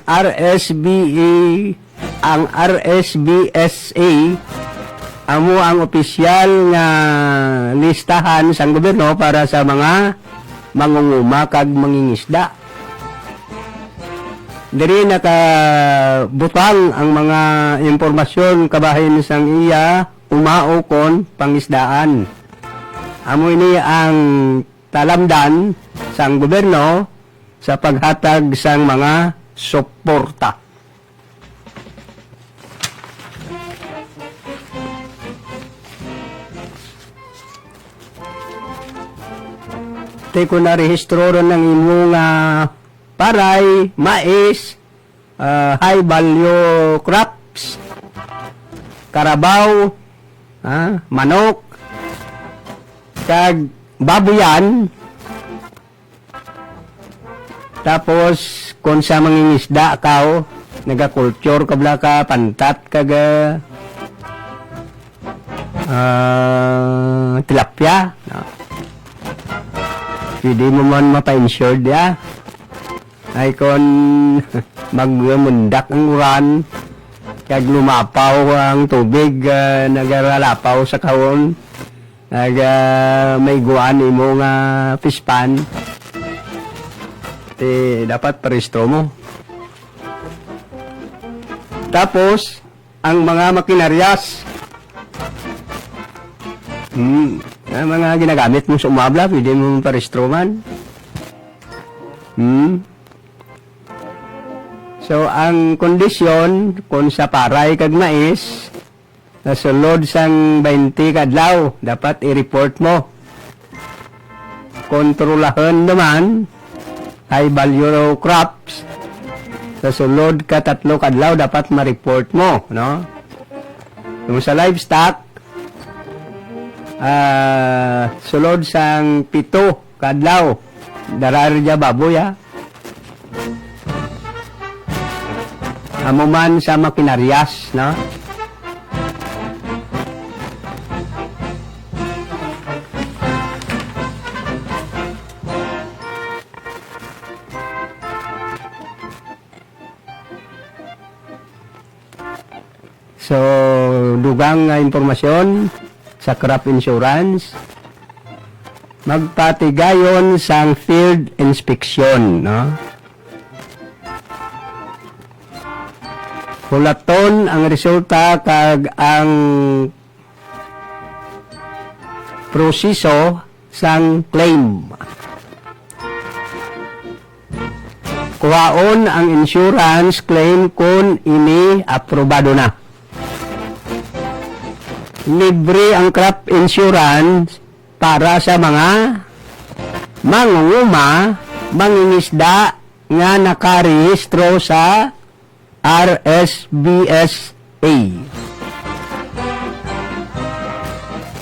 RSBSA amo ang opisyal nga listahan sa gobyerno para sa mga mangunguma kag mangingisda. Diri nakabutang ang mga impormasyon kabahin sang iya umao kon pangisdaan. Amo ini ang talamdan sang gobyerno sa paghatag sang mga suporta. Te ko na rehistro ron ng imong paray, mais, high value crops, karabaw, manok, kag baboyan. Tapos kung sa mangingisda ka, nagakulture kabla ka, pantat kag tilapia. No? Pwede mo man mapa-insured ya. Ay kon magmundak ang uran, kag lumapaw ang tubig, nagaralapaw sa kahon, may guan imo nga pispan, dapat parehistro mo. Tapos ang mga makinaryas, ang mga ginagamit mo sa umabla, pwede mo parehistro man. So, ang kondisyon, kung sa paray kag mais, nasulod sang 20 kadlaw, dapat i-report mo. Kontrolahan naman, high value crops, nasulod ka 3 kadlaw, dapat ma-report mo, no? Kung sa livestock, sulod sang 7 kadlaw, dararja baboy, amo man sa makinaryas, no? So, dugang nga impormasyon sa crop insurance, magpatigayon sang field inspection, no? Hulaton ang resulta kag ang proseso sang claim. Kuhaon ang insurance claim kung ini aprobado na. Libre ang crop insurance para sa mga mangunguma, mangingisda nga nakarehistro sa RSBSA.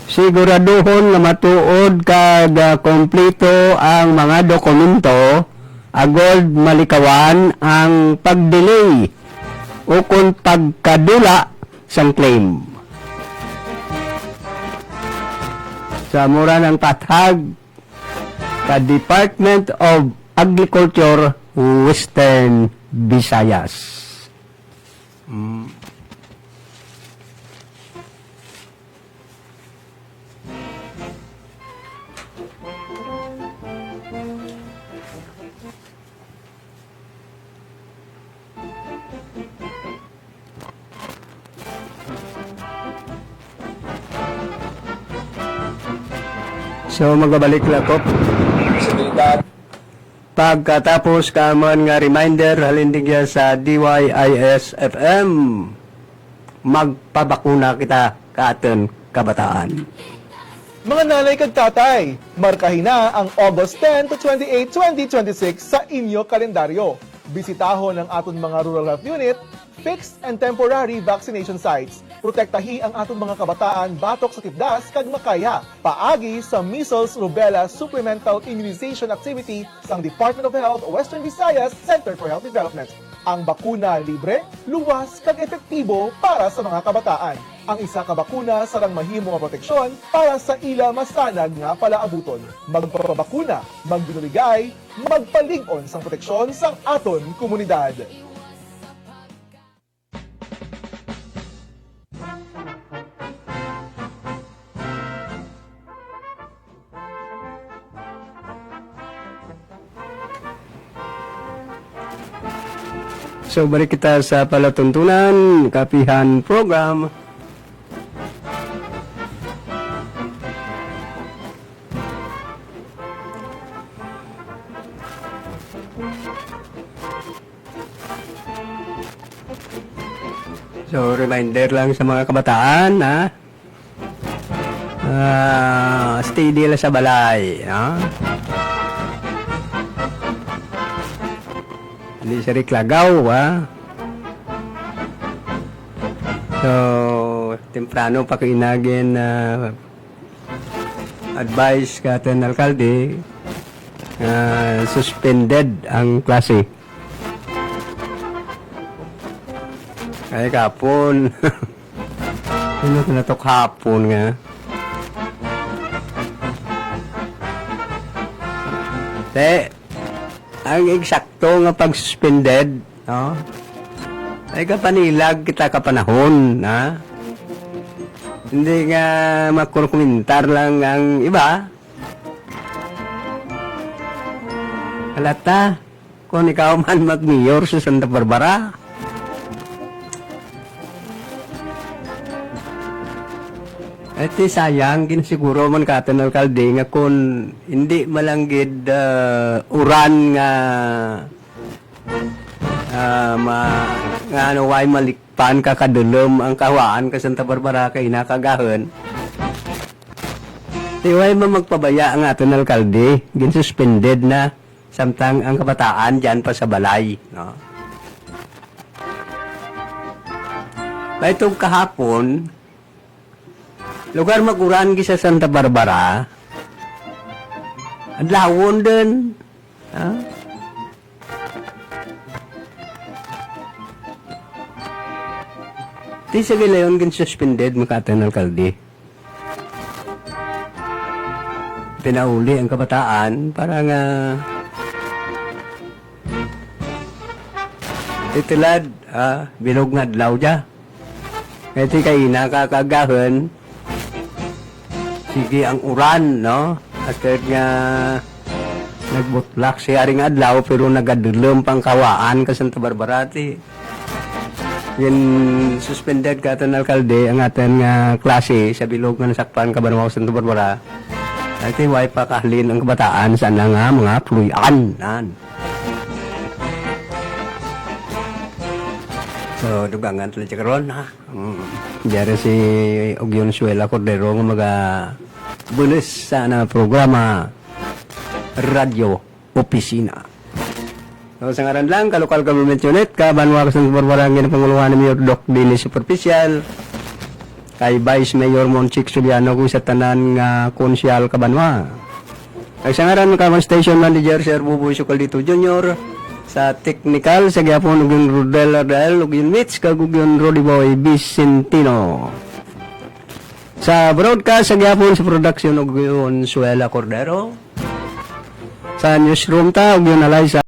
Siguraduhon nga matuod kag kompleto ang mga dokumento agod malikawan ang pagdelay o kung pagkadula sang claim. Sa mura ng patag sa Department of Agriculture, Western Visayas. So magbabalik lang ko. Pagkatapos kaman nga reminder halindigya sa DYIS-FM, magpabakuna kita kaaton kabataan.
Mga nanay kag tatay, markahin na ang August 10 to 28, 2026 sa inyo kalendaryo. Bisitahon ang aton mga rural health unit, fixed and temporary vaccination sites. Protektahi ang aton mga kabataan batok sa tipdas kag makaya. Paagi sa measles, rubella supplemental immunization activity sang Department of Health Western Visayas Center for Health Development. Ang bakuna libre, luwas, kag epektibo para sa mga kabataan. Ang isa ka bakuna sarang mahimo nga proteksyon para sa ila masanag nga palaabuton. Magpapabakuna, magbinuligay, magpalig-on sang proteksyon sang aton komunidad.
So, balik kita sa palatuntunan, kapihan program. So, reminder lang sa mga kabataan, ha? Stay lang sa balay, ha? Hindi siya riklagaw, ha? So, temprano pa kainagin advice ka atin alkalde, suspended ang klase. Kaya kapon. Ano ka na ito kapon nga? Ang eksakto nga pag-suspended, no? Ay kapanilag kita kapanahon, ha? Hindi nga makurukumentar lang ang iba. Halata, kung ikaw man mag-mayor sa Santa Barbara, iti sayang, ginasiguro man katon alkalde nga kung hindi malanggid uran nga nga ano way malikpan kakadulom ang kawaan ka Santa Barbara kay nakagahon. Di way magpabaya ang aton alkalde, ginsuspended na samtang ang kabataan diyan pa sa balay, no? Itong kahapon, lugar maguran gi sa Santa Barbara, adlawon din, ha? Di sa gilayon gin suspended makatan alkalde. Pinauli ang kabataan para nga itilad, bilog nga adlaw dya. Iti kay nakakagahon, sige ang uran, no? At nga nagbutlak si Aring Adlaw pero nagadulom pang kawaan ka Santa Barbara. Yan suspended ka atin alkalde ang atin nga klase sa bilog nga nasakpan ka Banwao Santa Barbara. At way pa kahalin ang kabataan sa nga mga pluyan. So, dugangan tuloy siya karon, ha? Diyan si Ogyon Suela Cordero nga bulis sa programa Radio Opisina. So, sa ngaran lang, Local Government Unit, Banwao Santa Barbara, ang panguluhan ni Mayor Doc Dini Superficial, kay Vice Mayor Monchik Suliano, kung sa tanan nga konsyal Banwao. Kay sa ngaran, Station Manager, Sir Buboy Sucaldito Jr., sa technical, sa gyapon Ugyon Rodel Ardel, Ugyon Mitch, kag Ugyon Rodiboy Vicentino. Sa broadcast, sa gyapon sa production Ugyon Suela Cordero. Sa newsroom ta, Ugyon Alay sa